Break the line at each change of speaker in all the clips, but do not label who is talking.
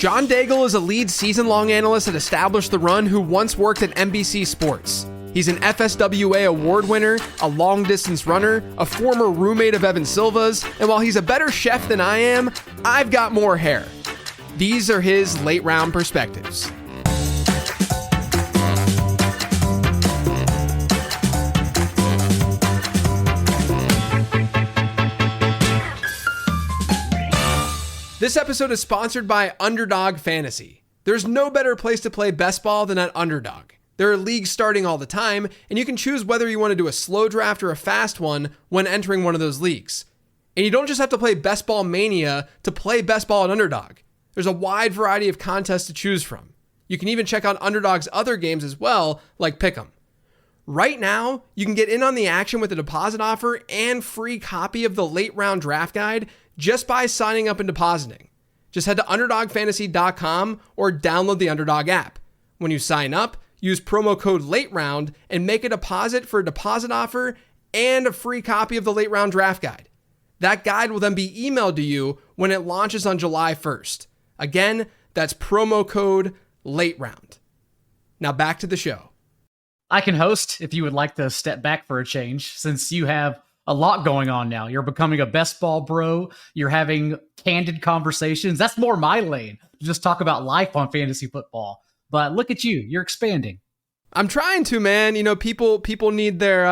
John Daigle is a lead season-long analyst at Establish the Run who once worked at NBC Sports. He's an FSWA award winner, a long-distance runner, a former roommate of Evan Silva's, and while he's a better chef than I am, I've got more hair. These are his late-round perspectives. This episode is sponsored by Underdog Fantasy. There's no better place to play best ball than at Underdog. There are leagues starting all the time, and you can choose whether you want to do a slow draft or a fast one when entering one of those leagues. And you don't just have to play Best Ball Mania to play best ball at Underdog. There's a wide variety of contests to choose from. You can even check out Underdog's other games as well, like Pick'em. Right now, you can get in on the action with a deposit offer and free copy of the late round draft guide just by signing up and depositing. Just head to UnderdogFantasy.com or download the Underdog app. When you sign up, use promo code LATEROUND and make a deposit for a deposit offer and a free copy of the late round draft guide. That guide will then be emailed to you when it launches on July 1st. Again, that's promo code LATEROUND. Now back to the show.
I can host if you would like to step back for a change, since you have a lot going on now. You're becoming a best ball bro. You're having candid conversations. That's more my lane. Just talk about life on fantasy football. But look at you. You're expanding.
I'm trying to, man. You know, people need their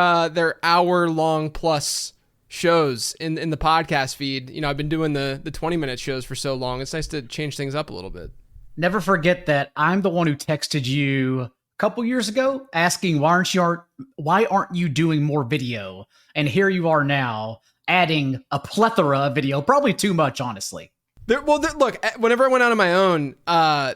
hour-long plus shows in the podcast feed. You know, I've been doing the 20-minute shows for so long. It's nice to change things up a little bit.
Never forget that I'm the one who texted you a couple years ago asking why aren't you doing more video? And here you are now adding a plethora of video, probably too much, honestly.
Look, whenever I went out on my own,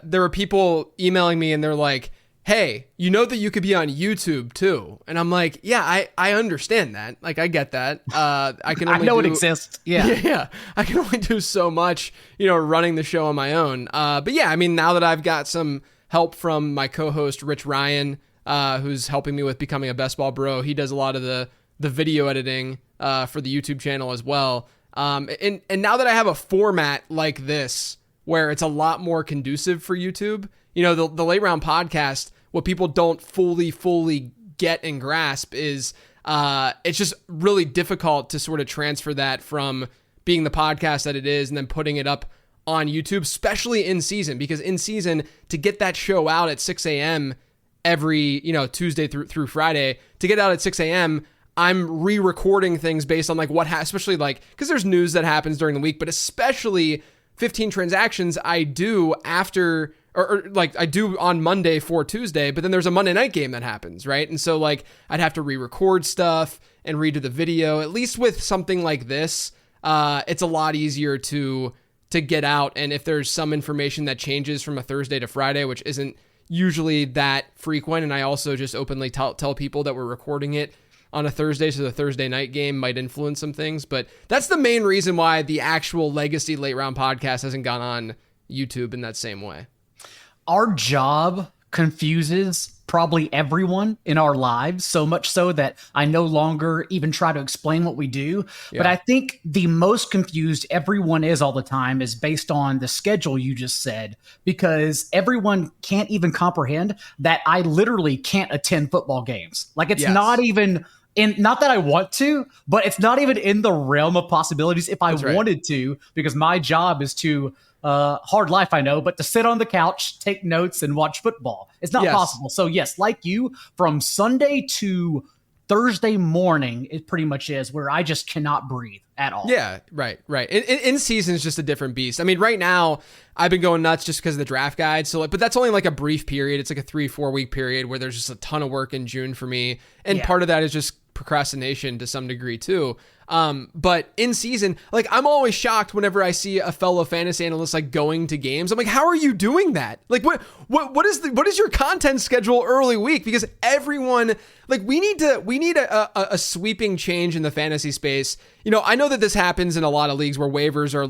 there were people emailing me and they're like, hey, you know that you could be on YouTube too. And I'm like, yeah, I understand that. Like, I get that. I can only
I know it exists. Yeah.
Yeah. I can only do so much, running the show on my own. But yeah, I mean, now that I've got some help from my co-host, Rich Ryan, who's helping me with becoming a best ball bro. He does a lot of the video editing for the YouTube channel as well. And now that I have a format like this, where it's a lot more conducive for YouTube, the late round podcast, what people don't fully get and grasp is it's just really difficult to sort of transfer that from being the podcast that it is and then putting it up on YouTube, especially in season, because in season, to get that show out at 6 a.m. every, Tuesday through Friday, to get out at 6 a.m., I'm re-recording things based on especially because there's news that happens during the week, but especially 15 transactions I do after, or I do on Monday for Tuesday, but then there's a Monday night game that happens, right? And so I'd have to re-record stuff and redo the video. At least with something like this, it's a lot easier to get out. And if there's some information that changes from a Thursday to Friday, which isn't usually that frequent, and I also just openly tell people that we're recording it on a Thursday, so the Thursday night game might influence some things. But that's the main reason why the actual Legacy Late Round podcast hasn't gone on YouTube in that same way.
Our job confuses probably everyone in our lives, so much so that I no longer even try to explain what we do. Yeah. But I think the most confused everyone is all the time is based on the schedule you just said, because everyone can't even comprehend that I literally can't attend football games. It's not even not that I want to, but it's not even in the realm of possibilities if I wanted to, because my job is to hard life, I know, but to sit on the couch, take notes, and watch football. It's not possible. So yes, like you, from Sunday to Thursday morning, it pretty much is where I just cannot breathe at all.
Yeah, right. In season is just a different beast. I mean, right now, I've been going nuts just because of the draft guide. So, but that's only a brief period. It's a 3-4 week period where there's just a ton of work in June for me. And part of that is just procrastination to some degree too. But in season, I'm always shocked whenever I see a fellow fantasy analyst going to games. I'm like, how are you doing that? What is your content schedule early week? Because everyone, we need a sweeping change in the fantasy space. I know that this happens in a lot of leagues where waivers are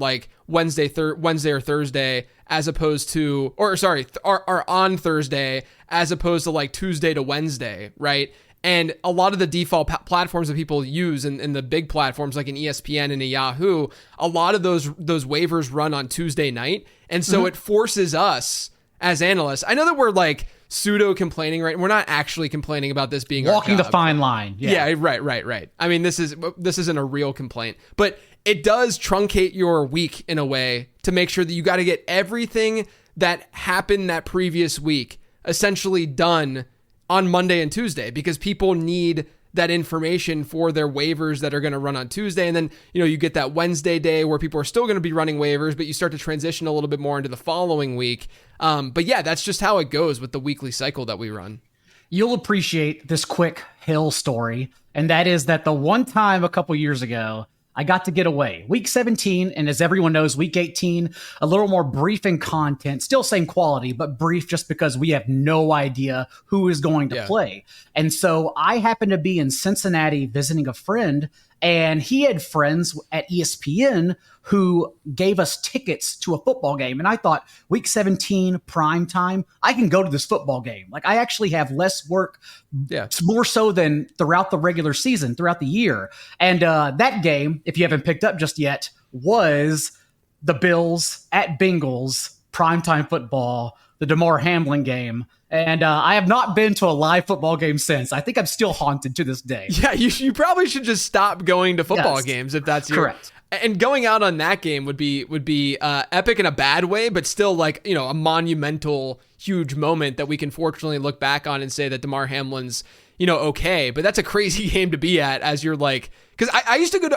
Wednesday or Thursday as opposed to, are on Thursday as opposed to Tuesday to Wednesday, right? And a lot of the default platforms that people use in the big platforms like an ESPN and a Yahoo, a lot of those waivers run on Tuesday night. And so it forces us as analysts. I know that we're like pseudo complaining, right? We're not actually complaining about this being
walking the fine line.
Yeah, right. I mean, this isn't a real complaint, but it does truncate your week in a way to make sure that you got to get everything that happened that previous week essentially done on Monday and Tuesday, because people need that information for their waivers that are going to run on Tuesday. And then, you get that Wednesday day where people are still going to be running waivers, but you start to transition a little bit more into the following week. But yeah, that's just how it goes with the weekly cycle that we run.
You'll appreciate this quick Hill story. And that is that the one time a couple years ago, I got to get away. Week 17, and as everyone knows, week 18, a little more brief in content, still same quality, but brief just because we have no idea who is going to play. And so I happened to be in Cincinnati visiting a friend, and he had friends at ESPN who gave us tickets to a football game. And I thought, week 17, prime time, I can go to this football game. Like, I actually have less work, more so than throughout the regular season, throughout the year. And that game, if you haven't picked up just yet, was the Bills at Bengals, primetime football, the Damar Hamlin game. And I have not been to a live football game since. I think I'm still haunted to this day.
Yeah, you probably should just stop going to football games if that's your...
Correct.
And going out on that game would be epic in a bad way, but still like, a monumental, huge moment that we can fortunately look back on and say that Damar Hamlin's, okay. But that's a crazy game to be at as you're like, because I used to go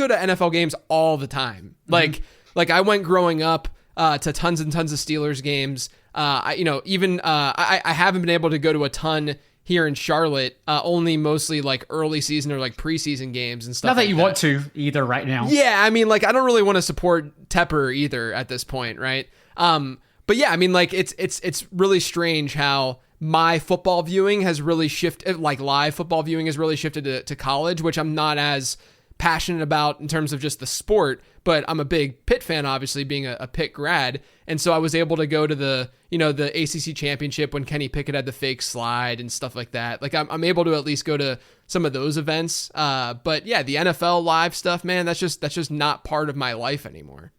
to NFL games all the time. Like I went growing up to tons and tons of Steelers games. I haven't been able to go to a ton here in Charlotte, only mostly like early season or like preseason games and stuff.
Not that you want to either right now.
Yeah, I mean, like I don't really want to support Tepper either at this point, right? But yeah, I mean, like it's really strange how my football viewing has really shifted, like live football viewing has really shifted to college, which I'm not as passionate about in terms of just the sport, but I'm a big Pitt fan, obviously being a Pitt grad. And so I was able to go to the ACC championship when Kenny Pickett had the fake slide and stuff like that. Like I'm able to at least go to some of those events. But yeah, the NFL live stuff, man, that's just not part of my life anymore.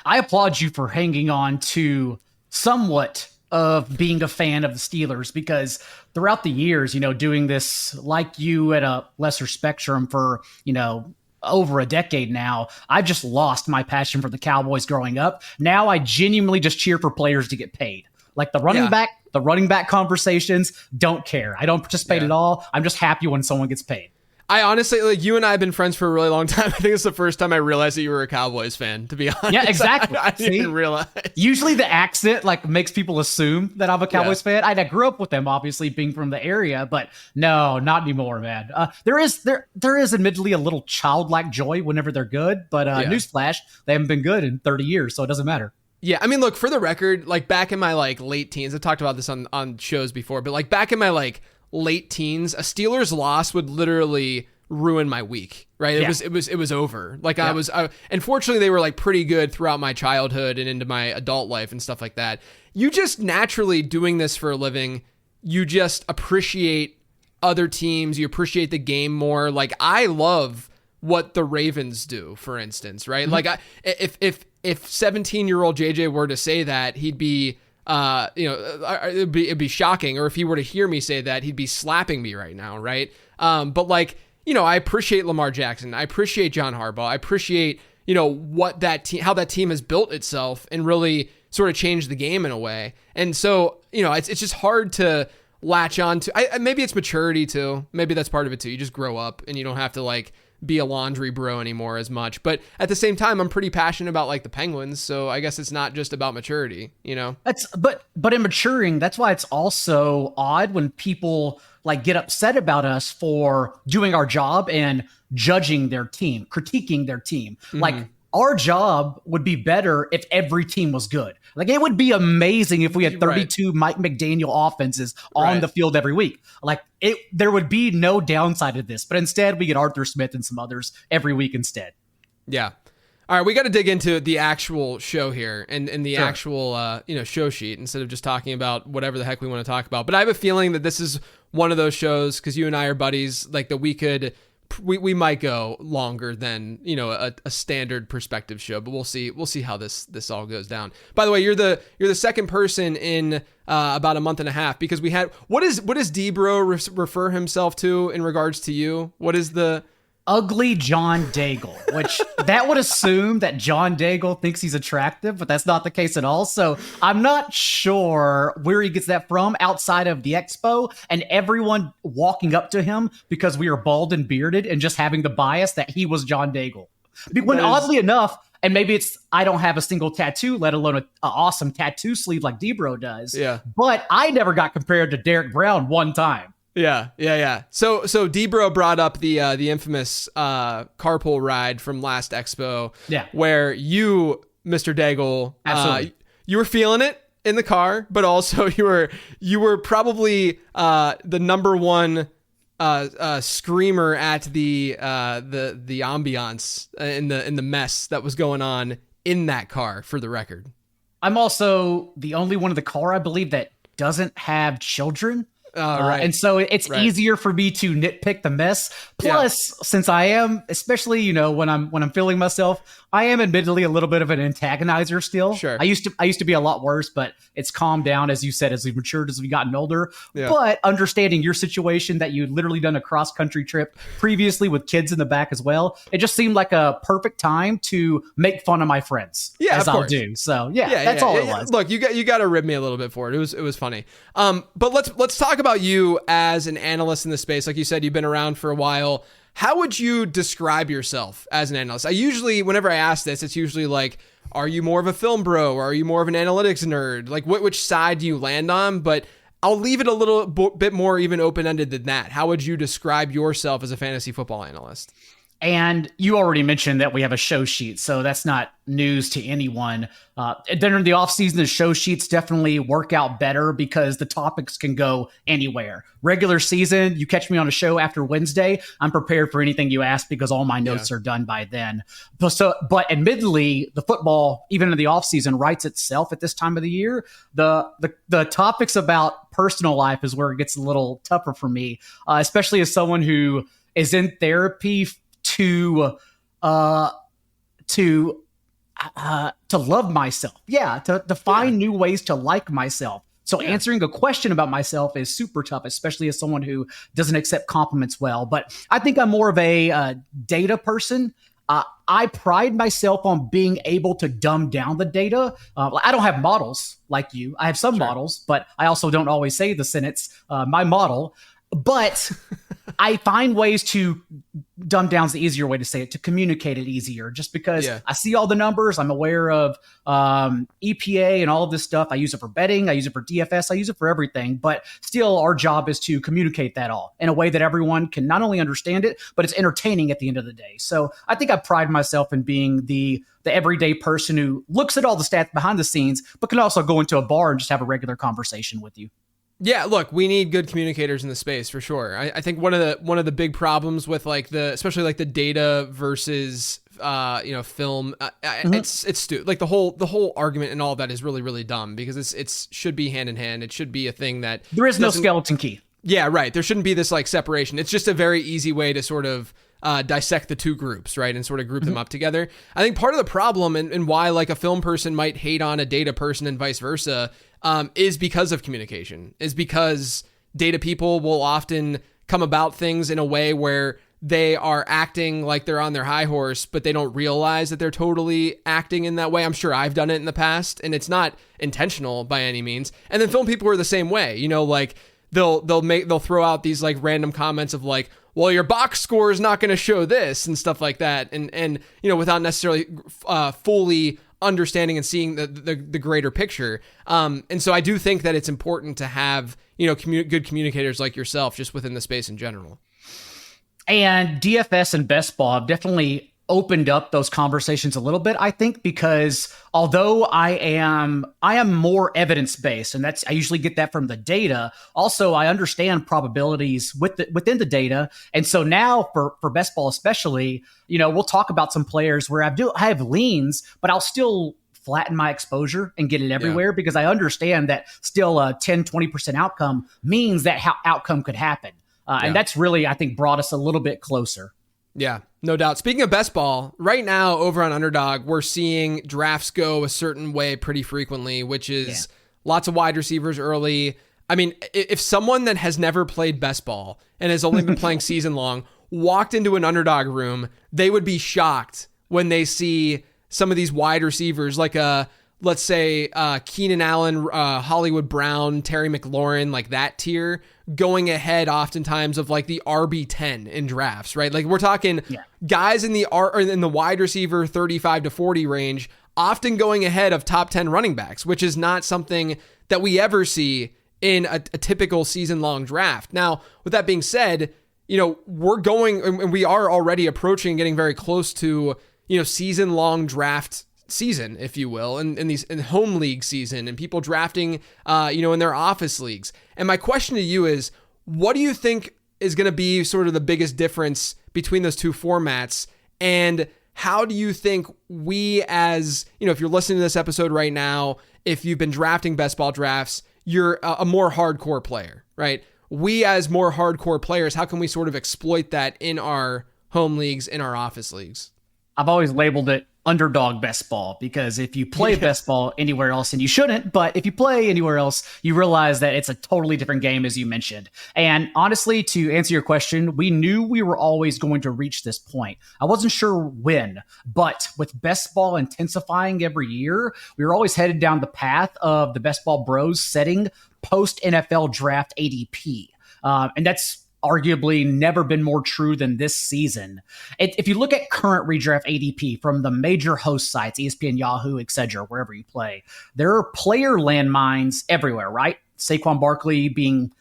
I applaud you for hanging on to somewhat of being a fan of the Steelers, because throughout the years, doing this like you at a lesser spectrum for, over a decade now, I've just lost my passion for the Cowboys growing up. Now I genuinely just cheer for players to get paid. Like the running back conversations, don't care. I don't participate at all. I'm just happy when someone gets paid.
I honestly, like, you and I have been friends for a really long time. I think it's the first time I realized that you were a Cowboys fan, to be honest.
Yeah, exactly.
I didn't even realize.
Usually the accent makes people assume that I'm a Cowboys fan. I grew up with them, obviously being from the area, but no, not anymore, man. There is admittedly a little childlike joy whenever they're good, but newsflash, they haven't been good in 30 years, so it doesn't matter.
Yeah, I mean, look, for the record, like back in my late teens, I talked about this on shows before, but like back in my late teens, a Steelers loss would literally ruin my week, right? It was over. Like unfortunately they were like pretty good throughout my childhood and into my adult life and stuff like that. You just naturally, doing this for a living, you just appreciate other teams, you appreciate the game more. Like I love what the Ravens do, for instance, right? Like if 17-year-old JJ were to say that, he'd be it'd be shocking. Or if he were to hear me say that, he'd be slapping me right now, right? But like, I appreciate Lamar Jackson. I appreciate John Harbaugh. I appreciate, what that team, how that team has built itself and really sort of changed the game in a way. And so, it's just hard to latch on to. Maybe it's maturity too. Maybe that's part of it too. You just grow up and you don't have to like be a laundry bro anymore as much. But at the same time, I'm pretty passionate about like the Penguins. So I guess it's not just about maturity, But
in maturing, that's why it's also odd when people like get upset about us for doing our job and judging their team, critiquing their team. Mm-hmm. Like our job would be better if every team was good. Like it would be amazing if we had 32 Mike McDaniel offenses on the field every week. Like there would be no downside to this, but instead we get Arthur Smith and some others every week instead.
Yeah. All right, we got to dig into the actual show here and the
Sure.
actual show sheet instead of just talking about whatever the heck we want to talk about. But I have a feeling that this is one of those shows, because you and I are buddies, like that we might go longer than a standard perspective show. But we'll see how this all goes down. By the way, you're the second person in about a month and a half, because we had what does D-Bro refer himself to in regards to you? What is the
Ugly John Daigle, which that would assume that John Daigle thinks he's attractive, but that's not the case at all. So I'm not sure where he gets that from outside of the expo and everyone walking up to him because we are bald and bearded and just having the bias that he was John Daigle. When oddly enough, and maybe it's I don't have a single tattoo, let alone an awesome tattoo sleeve like D-Bro does.
Yeah.
But I never got compared to Derek Brown one time.
Yeah. So D-Bro brought up the infamous carpool ride from last expo.
Yeah.
Where you, Mr. Daigle,
Absolutely.
You were feeling it in the car, but also you were probably the number one screamer at the ambiance in the mess that was going on in that car, for the record.
I'm also the only one in the car, I believe, that doesn't have children.
Right.
And so it's
Right.
easier for me to nitpick the mess. Plus, since I am, especially, when I'm feeling myself, I am admittedly a little bit of an antagonizer still.
Sure.
I used to be a lot worse, but it's calmed down, as you said, as we've matured, as we've gotten older.
Yeah.
But understanding your situation, that you'd literally done a cross country trip previously with kids in the back as well, it just seemed like a perfect time to make fun of my friends.
Yeah,
as
of
I'll
course.
do. So that's all it was.
Look, you got to rib me a little bit for it. It was funny. But let's talk about you as an analyst in the space. Like you said, you've been around for a while. How would you describe yourself as an analyst? Whenever I ask this, it's usually like, are you more of a film bro, or are you more of an analytics nerd? Like, which side do you land on? But I'll leave it a little bit more even open-ended than that. How would you describe yourself as a fantasy football analyst?
And you already mentioned that we have a show sheet, so that's not news to anyone. During the offseason, the show sheets definitely work out better because the topics can go anywhere. Regular season, you catch me on a show after Wednesday, I'm prepared for anything you ask because all my notes are done by then. But admittedly, the football, even in the offseason, writes itself at this time of the year. The topics about personal life is where it gets a little tougher for me, especially as someone who is in therapy to love myself. Yeah. To find new ways to like myself. So answering a question about myself is super tough, especially as someone who doesn't accept compliments well. But I think I'm more of a data person. I pride myself on being able to dumb down the data. I don't have models like you. I have some models, but I also don't always say the sentence, my model. But I find ways to dumb down is the easier way to say it, to communicate it easier, just because I see all the numbers. I'm aware of EPA and all of this stuff. I use it for betting. I use it for DFS. I use it for everything. But still, our job is to communicate that all in a way that everyone can not only understand it, but it's entertaining at the end of the day. So I think I pride myself in being the everyday person who looks at all the stats behind the scenes, but can also go into a bar and just have a regular conversation with you.
Yeah, look, we need good communicators in the space for sure. I think one of the big problems with especially the data versus film, it's stupid. Like the whole argument and all of that is really, really dumb, because it's should be hand in hand. It should be a thing that
there is no skeleton key.
Yeah, right. There shouldn't be this separation. It's just a very easy way to sort of dissect the two groups, right, and sort of group them up together. I think part of the problem and why a film person might hate on a data person and vice versa is because of communication, is because data people will often come about things in a way where they are acting like they're on their high horse, but they don't realize that they're totally acting in that way. I'm sure I've done it in the past, and it's not intentional by any means. And then film people are the same way, they'll throw out these random comments of well, your box score is not going to show this and stuff like that. And without necessarily fully understanding and seeing the greater picture. And so I do think that it's important to have, good communicators like yourself just within the space in general.
And DFS and best ball have definitely opened up those conversations a little bit, I think, because although I am more evidence-based, and I usually get that from the data. Also, I understand probabilities within the data. And so now for best ball especially, we'll talk about some players where I have leans, but I'll still flatten my exposure and get it everywhere because I understand that still a 10-20% outcome means that outcome could happen. And that's really, I think, brought us a little bit closer.
Yeah, no doubt. Speaking of best ball, right now over on Underdog, we're seeing drafts go a certain way pretty frequently, which is lots of wide receivers early. I mean, if someone that has never played best ball and has only been playing season long walked into an Underdog room, they would be shocked when they see some of these wide receivers like let's say Keenan Allen, Hollywood Brown, Terry McLaurin, like that tier, going ahead oftentimes of like the RB10 in drafts, right? Like we're talking guys in the wide receiver 35 to 40 range, often going ahead of top 10 running backs, which is not something that we ever see in a typical season-long draft. Now, with that being said, we're going, and we are already approaching, getting very close to, season-long draft season, if you will, in home league season, and people drafting, in their office leagues. And my question to you is, what do you think is going to be sort of the biggest difference between those two formats? And how do you think we as, if you're listening to this episode right now, if you've been drafting best ball drafts, you're a more hardcore player, right? We as more hardcore players, how can we sort of exploit that in our home leagues, in our office leagues?
I've always labeled it Underdog best ball, because if you play best ball anywhere else, and you shouldn't, but if you play anywhere else, you realize that it's a totally different game, as you mentioned. And honestly, to answer your question, we knew we were always going to reach this point. I wasn't sure when, but with best ball intensifying every year, we were always headed down the path of the best ball bros setting post NFL draft ADP. And that's arguably never been more true than this season. If you look at current redraft ADP from the major host sites, ESPN, Yahoo, etc., wherever you play, there are player landmines everywhere, right? Saquon Barkley being,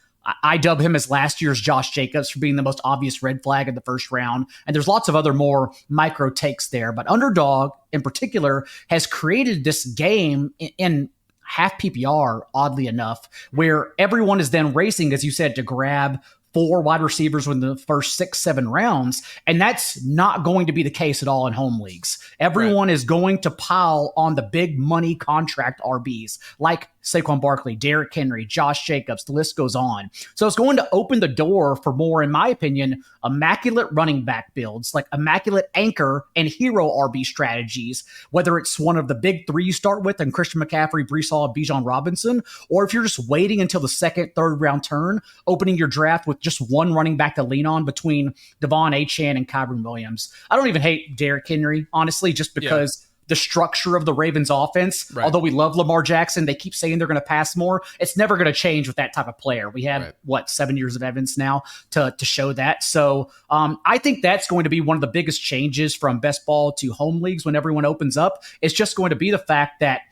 I dub him as last year's Josh Jacobs for being the most obvious red flag in the first round. And there's lots of other more micro takes there. But Underdog in particular has created this game in half PPR, oddly enough, where everyone is then racing, as you said, to grab 4 wide receivers within the first 6-7 rounds. And that's not going to be the case at all in home leagues. Everyone is going to pile on the big money contract RBs like Saquon Barkley, Derrick Henry, Josh Jacobs, the list goes on. So it's going to open the door for more, in my opinion, immaculate running back builds, like immaculate anchor and hero RB strategies, whether it's one of the big 3 you start with and Christian McCaffrey, Breece Hall, Bijan Robinson, or if you're just waiting until the second, third round turn, opening your draft with just one running back to lean on between Devon Achane and Kyron Williams. I don't even hate Derrick Henry, honestly, just because the structure of the Ravens offense, although we love Lamar Jackson, they keep saying they're going to pass more. It's never going to change with that type of player. We have, 7 years of evidence now to show that. So I think that's going to be one of the biggest changes from best ball to home leagues when everyone opens up. It's just going to be the fact that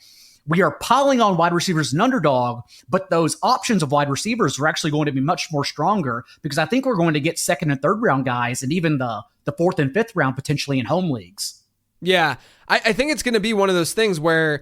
we are piling on wide receivers and Underdog, but those options of wide receivers are actually going to be much more stronger, because I think we're going to get second and third round guys and even the fourth and fifth round potentially in home leagues.
Yeah, I think it's going to be one of those things where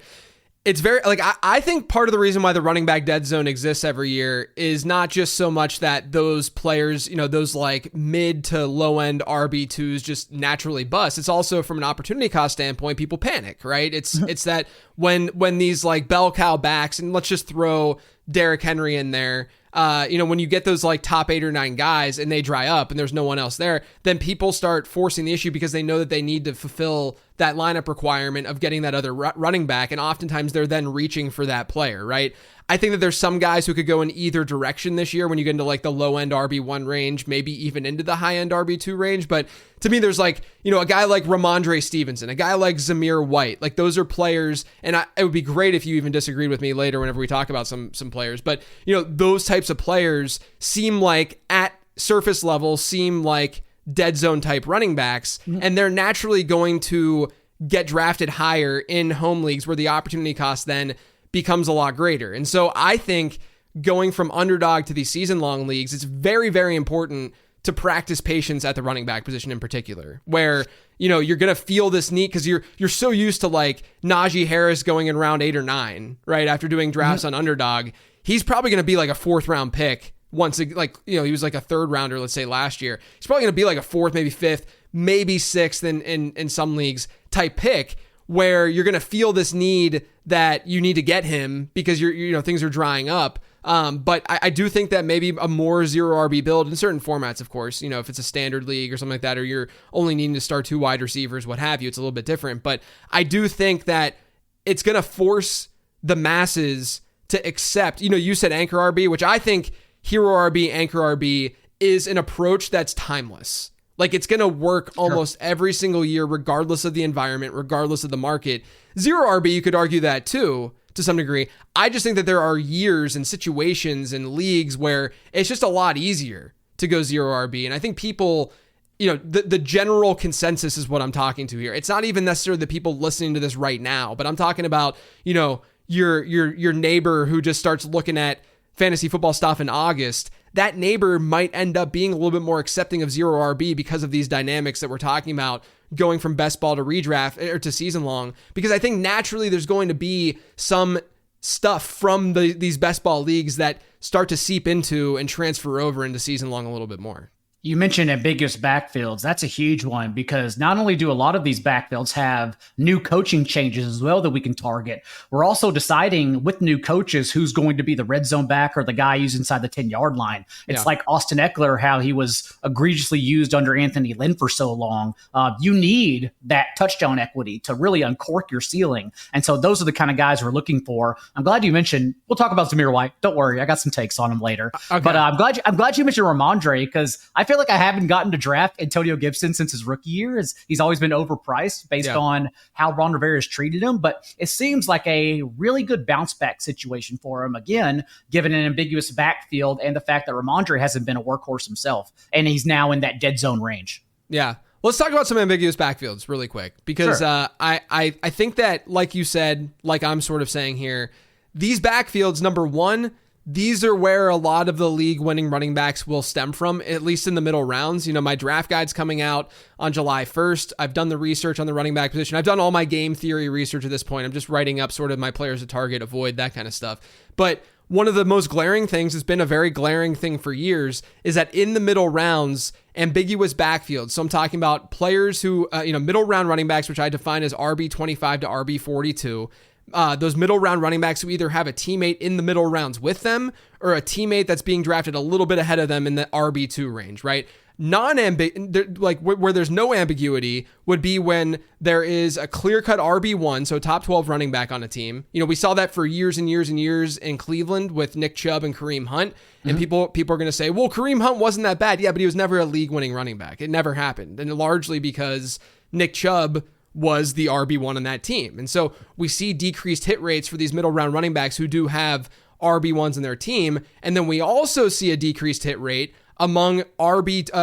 it's very, like, I think part of the reason why the running back dead zone exists every year is not just so much that those players, those like mid to low end RB2s just naturally bust. It's also from an opportunity cost standpoint, people panic, right? It's that when these like bell cow backs, and let's just throw Derrick Henry in there, when you get those like top 8 or 9 guys and they dry up and there's no one else there, then people start forcing the issue because they know that they need to fulfill that lineup requirement of getting that other running back. And oftentimes they're then reaching for that player, right? I think that there's some guys who could go in either direction this year when you get into like the low end RB1 range, maybe even into the high end RB2 range. But to me, there's like, a guy like Ramondre Stevenson, a guy like Zamir White, like those are players. And it would be great if you even disagreed with me later whenever we talk about some players. But, those types of players seem like at surface level, seem like dead zone type running backs. And they're naturally going to get drafted higher in home leagues where the opportunity cost then becomes a lot greater. And so I think going from Underdog to these season-long leagues, it's very, very important to practice patience at the running back position in particular, where, you're going to feel this need because you're so used to like Najee Harris going in round 8 or 9, right? After doing drafts on Underdog, he's probably going to be like a 4th round pick once, like, he was like a 3rd rounder, let's say last year. He's probably going to be like a 4th, maybe 5th, maybe 6th in some leagues type pick, where you're going to feel this need that you need to get him because things are drying up. But I do think that maybe a more 0 RB build in certain formats, of course, if it's a standard league or something like that, or you're only needing to start 2 wide receivers, what have you, it's a little bit different. But I do think that it's going to force the masses to accept, you said anchor RB, which I think hero RB, anchor RB is an approach that's timeless. Like, it's going to work almost every single year, regardless of the environment, regardless of the market. 0 RB, you could argue that too, to some degree. I just think that there are years and situations and leagues where it's just a lot easier to go 0 RB. And I think people, the general consensus is what I'm talking to here. It's not even necessarily the people listening to this right now, but I'm talking about, your neighbor who just starts looking at fantasy football stuff in August. That neighbor might end up being a little bit more accepting of 0 RB because of these dynamics that we're talking about, going from best ball to redraft or to season long, because I think naturally there's going to be some stuff from these best ball leagues that start to seep into and transfer over into season long a little bit more.
You mentioned ambiguous backfields. That's a huge one because not only do a lot of these backfields have new coaching changes as well that we can target, we're also deciding with new coaches who's going to be the red zone back or the guy used inside the 10-yard line. It's like Austin Eckler, how he was egregiously used under Anthony Lynn for so long. You need that touchdown equity to really uncork your ceiling. And so those are the kind of guys we're looking for. I'm glad you mentioned, we'll talk about Zamir White. Don't worry, I got some takes on him later. Okay. But I'm glad you mentioned Ramondre because I feel like I haven't gotten to draft Antonio Gibson since his rookie year. He's always been overpriced based on how Ron Rivera has treated him. But it seems like a really good bounce back situation for him, again, given an ambiguous backfield and the fact that Ramondre hasn't been a workhorse himself. And he's now in that dead zone range.
Yeah. Let's talk about some ambiguous backfields really quick because I think that, like you said, like I'm sort of saying here, these backfields, number one, these are where a lot of the league winning running backs will stem from, at least in the middle rounds. My draft guide's coming out on July 1st. I've done the research on the running back position. I've done all my game theory research at this point. I'm just writing up sort of my players to target, avoid, that kind of stuff. But one of the most glaring things, has been a very glaring thing for years, is that in the middle rounds, ambiguous backfields. So I'm talking about players who, middle round running backs, which I define as RB25 to RB42. Those middle round running backs who either have a teammate in the middle rounds with them or a teammate that's being drafted a little bit ahead of them in the RB2 range, right? Where there's no ambiguity would be when there is a clear-cut RB1, so top 12 running back on a team. We saw that for years and years and years in Cleveland with Nick Chubb and Kareem Hunt. And people are going to say, well, Kareem Hunt wasn't that bad. Yeah, but he was never a league-winning running back. It never happened. And largely because Nick Chubb was the RB1 on that team. And so we see decreased hit rates for these middle round running backs who do have RB1s in their team. And then we also see a decreased hit rate among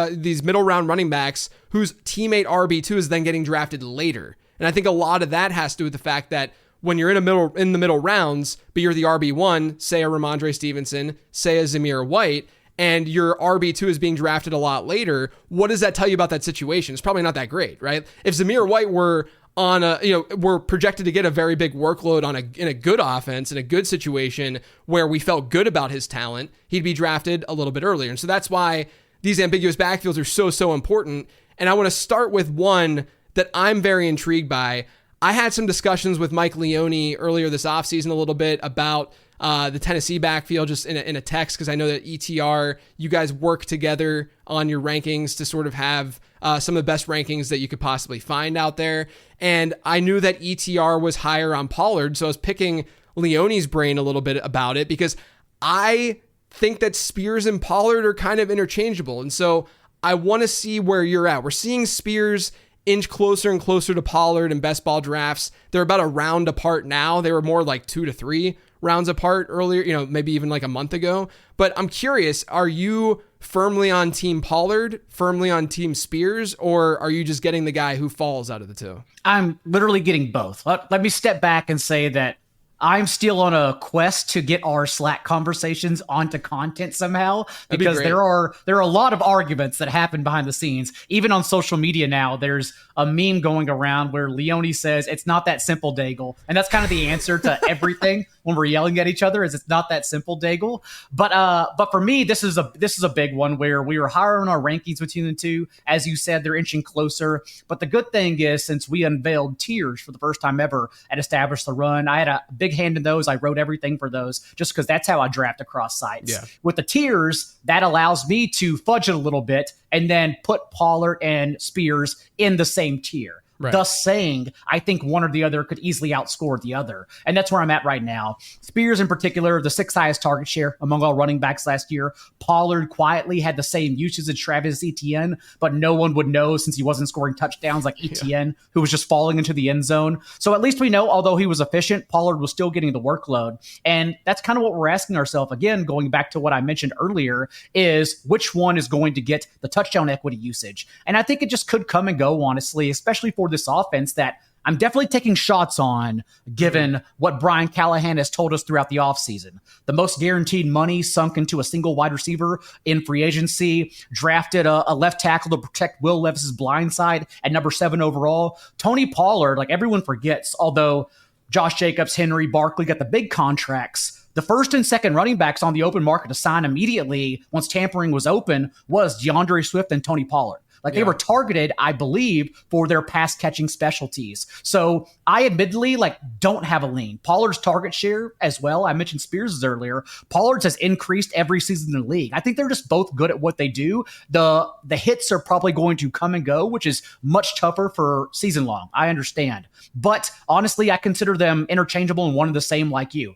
these middle round running backs whose teammate RB2 is then getting drafted later. And I think a lot of that has to do with the fact that when you're in the middle rounds, but you're the RB1, say a Ramondre Stevenson, say a Zamir White, and your RB2 is being drafted a lot later, what does that tell you about that situation? It's probably not that great, right? If Zamir White were were projected to get a very big workload in a good offense, in a good situation where we felt good about his talent, he'd be drafted a little bit earlier. And so that's why these ambiguous backfields are so important. And I want to start with one that I'm very intrigued by. I had some discussions with Mike Leone earlier this offseason a little bit about the Tennessee backfield, just in a text, because I know that ETR, you guys work together on your rankings to sort of have some of the best rankings that you could possibly find out there. And I knew that ETR was higher on Pollard, so I was picking Leone's brain a little bit about it because I think that Spears and Pollard are kind of interchangeable. And so I want to see where you're at. We're seeing Spears inch closer and closer to Pollard in best ball drafts. They're about a round apart now. They were more like 2 to 3 rounds apart earlier, maybe even like a month ago. But I'm curious, are you firmly on team Pollard, firmly on team Spears, or are you just getting the guy who falls out of the two?
I'm literally getting both. Let me step back and say that I'm still on a quest to get our Slack conversations onto content somehow, because there are a lot of arguments that happen behind the scenes. Even on social media now, there's a meme going around where Leone says it's not that simple, Daigle, and that's kind of the answer to everything when we're yelling at each other. Is it's not that simple, Daigle. But for me, this is a big one where we were higher on our rankings between the two. As you said, they're inching closer. But the good thing is, since we unveiled tiers for the first time ever at Establish the Run, I had a big hand in those. I wrote everything for those just because that's how I draft across sites.
Yeah.
With the tiers, that allows me to fudge it a little bit and then put Pollard and Spears in the same tier. Right. Thus saying, I think one or the other could easily outscore the other. And that's where I'm at right now. Spears in particular, the 6th highest target share among all running backs last year. Pollard quietly had the same usage as Travis Etienne, but no one would know since he wasn't scoring touchdowns like Etienne, who was just falling into the end zone. So at least we know, although he was efficient, Pollard was still getting the workload. And that's kind of what we're asking ourselves, again, going back to what I mentioned earlier, is which one is going to get the touchdown equity usage? And I think it just could come and go, honestly, especially for this offense that I'm definitely taking shots on, given what Brian Callahan has told us throughout the offseason. The most guaranteed money sunk into a single wide receiver in free agency, drafted a left tackle to protect Will Levis's blind side at number 7 overall. Tony Pollard, like everyone forgets, although Josh Jacobs, Henry, Barkley got the big contracts, the first and second running backs on the open market to sign immediately once tampering was open was DeAndre Swift and Tony Pollard. They were targeted, I believe, for their pass catching specialties. So I admittedly don't have a lean. Pollard's target share as well. I mentioned Spears' earlier. Pollard's has increased every season in the league. I think they're just both good at what they do. The hits are probably going to come and go, which is much tougher for season long. I understand. But honestly, I consider them interchangeable and one and the same like you.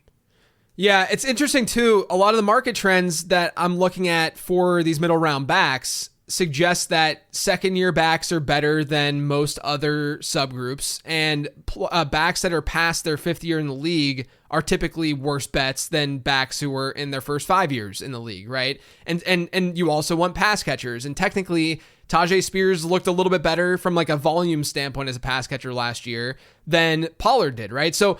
Yeah, it's interesting too. A lot of the market trends that I'm looking at for these middle round backs suggests that second-year backs are better than most other subgroups, and backs that are past their 5th year in the league are typically worse bets than backs who were in their first 5 years in the league, right? And you also want pass catchers, and technically Tajay Spears looked a little bit better from a volume standpoint as a pass catcher last year than Pollard did, right? So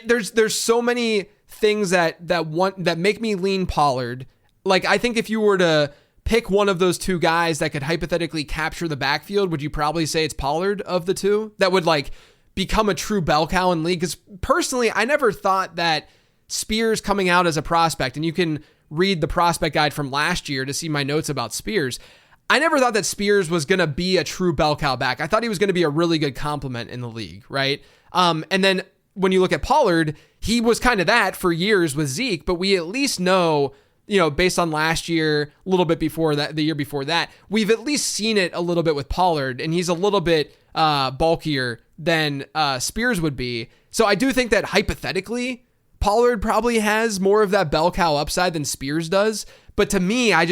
there's so many things that make me lean Pollard. I think if you were to pick one of those two guys that could hypothetically capture the backfield, would you probably say it's Pollard of the two that would become a true bell cow in league? Because personally, I never thought that Spears coming out as a prospect, and you can read the prospect guide from last year to see my notes about Spears. I never thought that Spears was going to be a true bell cow back. I thought he was going to be a really good complement in the league, right? And then when you look at Pollard, he was kind of that for years with Zeke, but we at least know, based on last year, a little bit before that, the year before that, we've at least seen it a little bit with Pollard, and he's a little bit bulkier than Spears would be. So I do think that hypothetically, Pollard probably has more of that bell cow upside than Spears does. But to me, I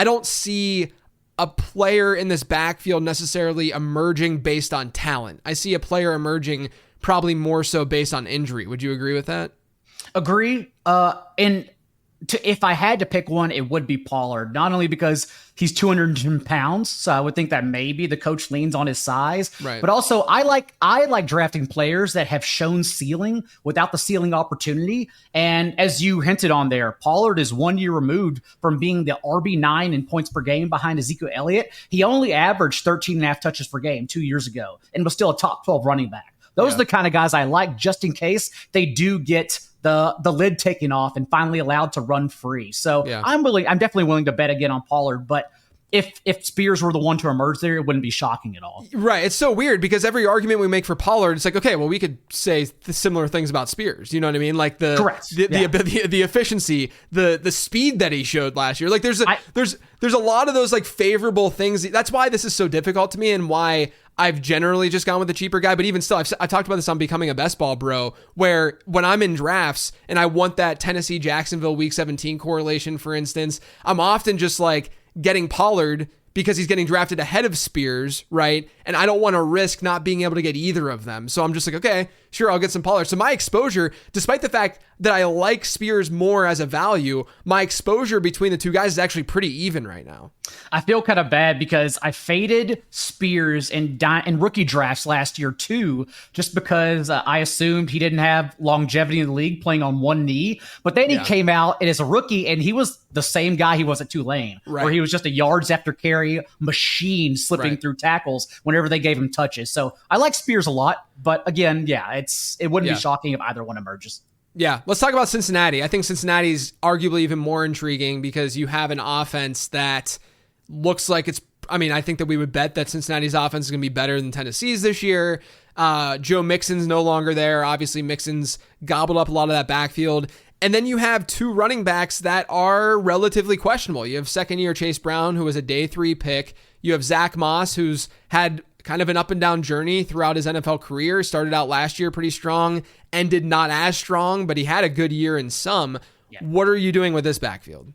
don't see a player in this backfield necessarily emerging based on talent. I see a player emerging probably more so based on injury. Would you agree with that?
Agree. If I had to pick one, it would be Pollard, not only because he's 210 pounds, so I would think that maybe the coach leans on his size, right? But also I like drafting players that have shown ceiling without the ceiling opportunity. And as you hinted on there, Pollard is 1 year removed from being the RB9 in points per game behind Ezekiel Elliott. He only averaged 13.5 touches per game 2 years ago and was still a top 12 running back. Those are the kind of guys I like, just in case they do get the lid taken off and finally allowed to run free. So I'm definitely willing to bet again on Pollard, but if Spears were the one to emerge there, it wouldn't be shocking at all.
Right. It's so weird because every argument we make for Pollard, it's okay, well, we could say similar things about Spears. You know what I mean? The efficiency, the speed that he showed last year. There's a lot of those favorable things. That's why this is so difficult to me and why I've generally just gone with the cheaper guy. But even still, I talked about this on Becoming a Best Ball Bro, where when I'm in drafts and I want that Tennessee-Jacksonville Week 17 correlation, for instance, I'm often just getting Pollard because he's getting drafted ahead of Spears, right? And I don't want to risk not being able to get either of them. So I'm just okay, sure, I'll get some Pollard. So my exposure, despite the fact that I like Spears more as a value, my exposure between the two guys is actually pretty even right now.
I feel kind of bad because I faded Spears in rookie drafts last year too, just because I assumed he didn't have longevity in the league playing on one knee. But then he came out and as a rookie, and he was the same guy he was at Tulane, where he was just a yards after carry machine slipping through tackles whenever they gave him touches. So I like Spears a lot, but again, it wouldn't be shocking if either one emerges.
Yeah, let's talk about Cincinnati. I think Cincinnati's arguably even more intriguing because you have an offense that looks like I think that we would bet that Cincinnati's offense is going to be better than Tennessee's this year. Joe Mixon's no longer there. Obviously, Mixon's gobbled up a lot of that backfield. And then you have two running backs that are relatively questionable. You have second-year Chase Brown, who was a day 3 pick. You have Zach Moss, who's had kind of an up and down journey throughout his NFL career. Started out last year pretty strong, ended not as strong, but he had a good year in some. Yeah. What are you doing with this backfield?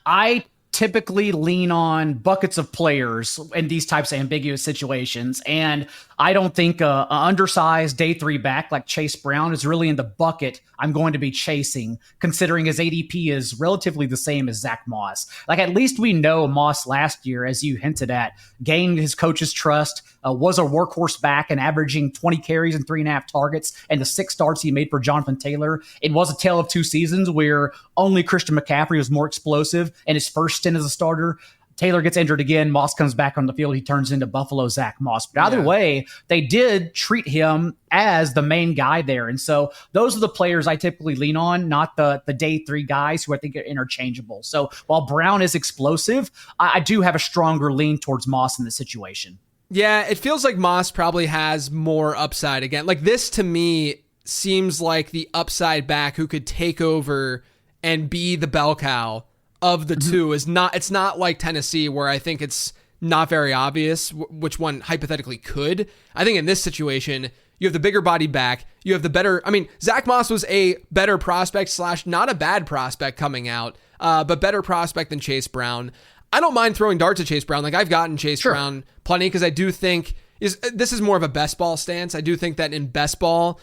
I typically lean on buckets of players in these types of ambiguous situations. And I don't think a undersized day 3 back like Chase Brown is really in the bucket I'm going to be chasing, considering his ADP is relatively the same as Zach Moss. Like, at least we know Moss last year, as you hinted at, gained his coach's trust, was a workhorse back and averaging 20 carries and 3.5 targets, and the 6 starts he made for Jonathan Taylor. It was a tale of 2 seasons where only Christian McCaffrey was more explosive in his first stint as a starter. Taylor gets injured again. Moss comes back on the field. He turns into Buffalo Zach Moss. But either way, they did treat him as the main guy there. And so those are the players I typically lean on, not the day 3 guys who I think are interchangeable. So while Brown is explosive, I do have a stronger lean towards Moss in this situation.
Yeah, it feels like Moss probably has more upside again. Like, this to me seems like the upside back who could take over and be the bell cow of the two. It's not like Tennessee, where I think it's not very obvious which one hypothetically could. I think in this situation, you have the bigger body back. You have the better, Zach Moss was a better prospect / not a bad prospect coming out, but better prospect than Chase Brown. I don't mind throwing darts at Chase Brown. Like, I've gotten Chase Brown plenty because I do think this is more of a best ball stance. I do think that in best ball,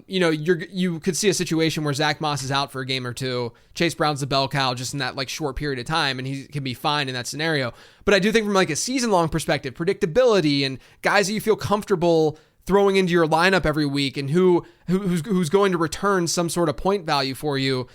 you could see a situation where Zach Moss is out for a game or two. Chase Brown's the bell cow just in that short period of time, and he can be fine in that scenario. But I do think from a season long perspective, predictability and guys that you feel comfortable throwing into your lineup every week and who's going to return some sort of point value for you,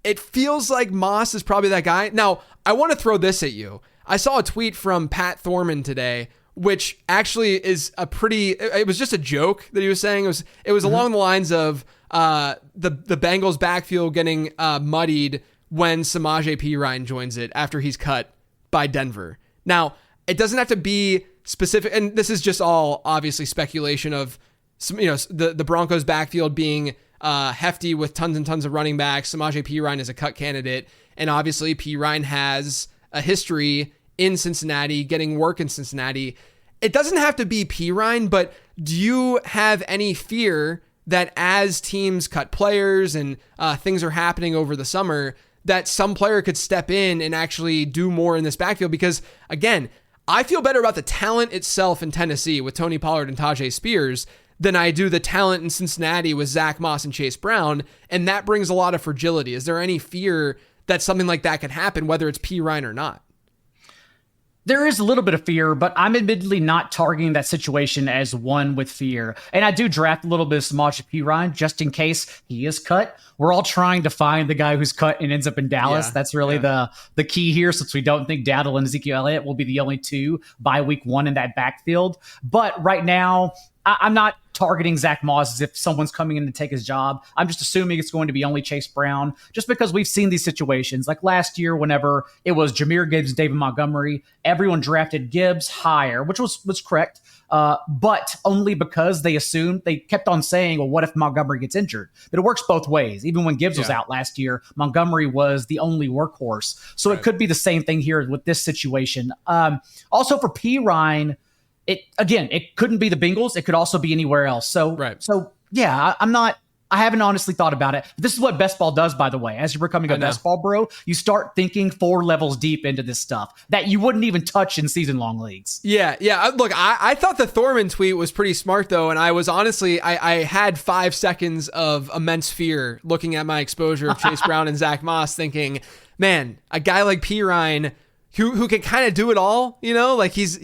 it feels like Moss is probably that guy. Now, I want to throw this at you. I saw a tweet from Pat Thorman today, which actually is it was just a joke that he was saying. It was along the lines of the Bengals backfield getting muddied when Samaje Perine joins it after he's cut by Denver. Now, it doesn't have to be specific, and this is just all obviously speculation of the Broncos backfield being hefty with tons and tons of running backs. Samaje Perine is a cut candidate, and obviously Perine has a history in Cincinnati, getting work in Cincinnati. It doesn't have to be Perine, but do you have any fear that as teams cut players and things are happening over the summer, that some player could step in and actually do more in this backfield? Because again, I feel better about the talent itself in Tennessee with Tony Pollard and Tajay Spears than I do the talent in Cincinnati with Zach Moss and Chase Brown, and that brings a lot of fragility. Is there any fear that something like that could happen, whether it's Perine or not?
There is a little bit of fear, but I'm admittedly not targeting that situation as one with fear. And I do draft a little bit of Samaje Perine just in case he is cut. We're all trying to find the guy who's cut and ends up in Dallas. That's really the key here, since we don't think Daigle and Ezekiel Elliott will be the only two by week 1 in that backfield. But right now, I'm not targeting Zach Moss as if someone's coming in to take his job. I'm just assuming it's going to be only Chase Brown, just because we've seen these situations. Like last year, whenever it was Jahmyr Gibbs and David Montgomery, everyone drafted Gibbs higher, which was correct, but only because they kept on saying, well, what if Montgomery gets injured? But it works both ways. Even when Gibbs was out last year, Montgomery was the only workhorse. So it could be the same thing here with this situation. Also for Perine, it couldn't be the Bengals. It could also be anywhere else. So yeah, I'm not I haven't honestly thought about it. This is what best ball does, by the way. As you're becoming a best ball bro, you start thinking 4 levels deep into this stuff that you wouldn't even touch in season-long leagues.
Yeah. Look, I thought the Thorman tweet was pretty smart, though, and I was honestly, I had 5 seconds of immense fear looking at my exposure of Chase Brown and Zach Moss, thinking, man, a guy like Pirine who can kind of do it all, like he's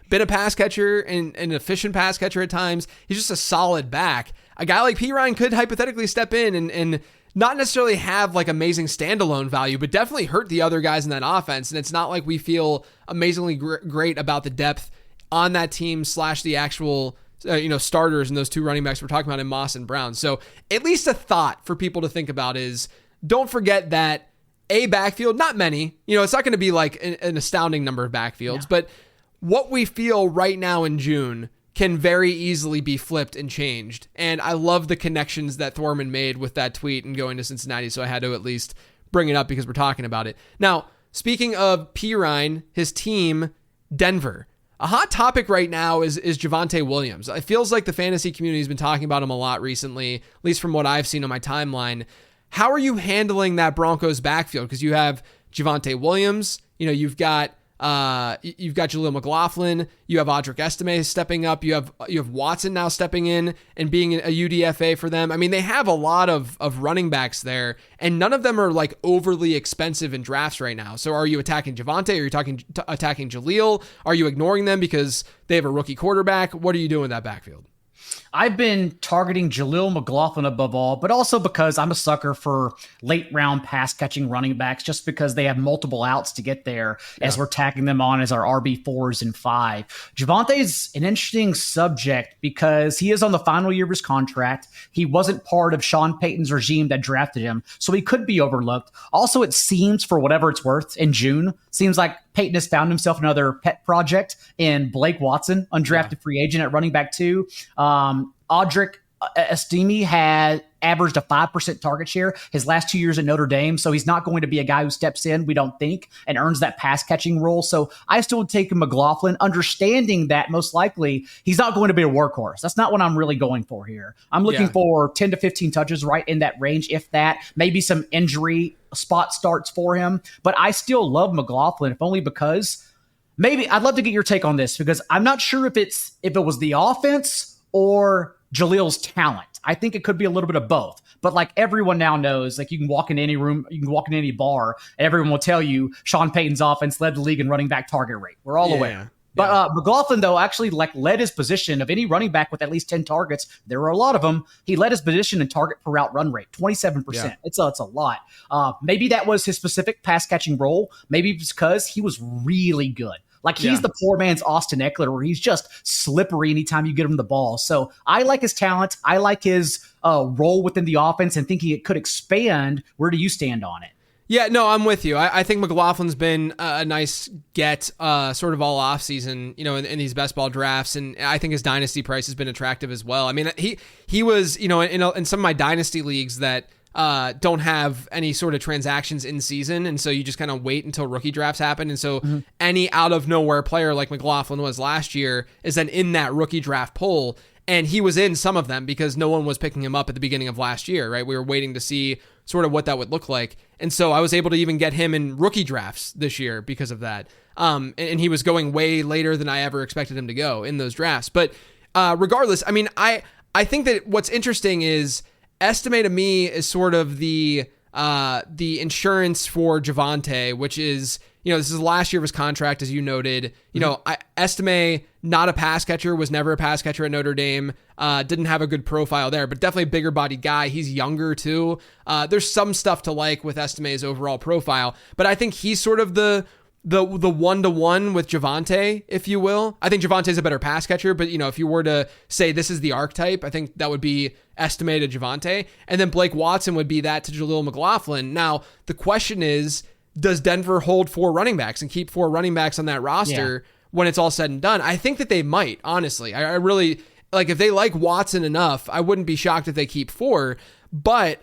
been a pass catcher and an efficient pass catcher at times. He's just a solid back. A guy like Pirine could hypothetically step in and not necessarily have like amazing standalone value, but definitely hurt the other guys in that offense. And it's not like we feel amazingly great about the depth on that team / the actual starters and those 2 running backs we're talking about in Moss and Brown. So at least a thought for people to think about is don't forget that a backfield, not many, it's not going to be like an astounding number of backfields, but what we feel right now in June can very easily be flipped and changed. And I love the connections that Thorman made with that tweet and going to Cincinnati, so I had to at least bring it up because we're talking about it. Now, speaking of Pirine, his team, Denver. A hot topic right now is Javonte Williams. It feels like the fantasy community has been talking about him a lot recently, at least from what I've seen on my timeline. How are you handling that Broncos backfield? Because you have Javonte Williams, you've got Jaleel McLaughlin, you have Audric Estime stepping up, you have Watson now stepping in and being a UDFA for them. I mean, they have a lot of running backs there, and none of them are like overly expensive in drafts right now. So are you attacking Javonte? Are you attacking Jaleel? Are you ignoring them because they have a rookie quarterback? What are you doing with that backfield?
I've been targeting Jaleel McLaughlin above all, but also because I'm a sucker for late round pass catching running backs, just because they have multiple outs to get there as we're tacking them on as our RB4s and 5. Javonte's an interesting subject because he is on the final year of his contract. He wasn't part of Sean Payton's regime that drafted him, so he could be overlooked. Also, it seems, for whatever it's worth, in June, seems like Payton has found himself another pet project in Blake Watson, undrafted free agent at running back 2. Audric Estime had averaged a 5% target share his last 2 years at Notre Dame, so he's not going to be a guy who steps in, we don't think, and earns that pass-catching role. So I still would take McLaughlin, understanding that most likely he's not going to be a workhorse. That's not what I'm really going for here. I'm looking for 10 to 15 touches right in that range, if that. Maybe some injury spot starts for him. But I still love McLaughlin, if only because maybe I'd love to get your take on this, because I'm not sure if it was the offense or Jaleel's talent. I think it could be a little bit of both. But like everyone now knows, like you can walk in any room, you can walk in any bar, and everyone will tell you Sean Payton's offense led the league in running back target rate. We're all aware. But McLaughlin, though, actually led his position of any running back with at least 10 targets. There were a lot of them. He led his position in target per route run rate, 27%. Yeah. It's a lot. Maybe that was his specific pass catching role. Maybe it's because he was really good. Like he's the poor man's Austin Eckler, where he's just slippery anytime you get him the ball. So I like his talent. I like his role within the offense and thinking it could expand. Where do you stand on it?
Yeah, no, I'm with you. I think McLaughlin's been a nice get sort of all offseason, in these best ball drafts. And I think his dynasty price has been attractive as well. I mean, he was, in some of my dynasty leagues that don't have any sort of transactions in season. And so you just kind of wait until rookie drafts happen. And so any out of nowhere player like McLaughlin was last year is then in that rookie draft pool. And he was in some of them because no one was picking him up at the beginning of last year, right? We were waiting to see sort of what that would look like. And so I was able to even get him in rookie drafts this year because of that. And he was going way later than I ever expected him to go in those drafts. But regardless, I mean, I think that what's interesting is Estime to me is sort of the insurance for Javonte, which is, this is the last year of his contract, as you noted. Estime, not a pass catcher, was never a pass catcher at Notre Dame. Didn't have a good profile there, but definitely a bigger body guy. He's younger too. There's some stuff to like with Estime's overall profile, but I think he's sort of the one-to-one with Javonte, if you will. I think Javonte's a better pass catcher, but if you were to say this is the archetype, I think that would be Estime to Javonte. And then Blake Watson would be that to Jaleel McLaughlin. Now, the question is, does Denver hold 4 running backs and keep 4 running backs on that roster when it's all said and done? I think that they might, honestly. I really, if they like Watson enough, I wouldn't be shocked if they keep 4. But,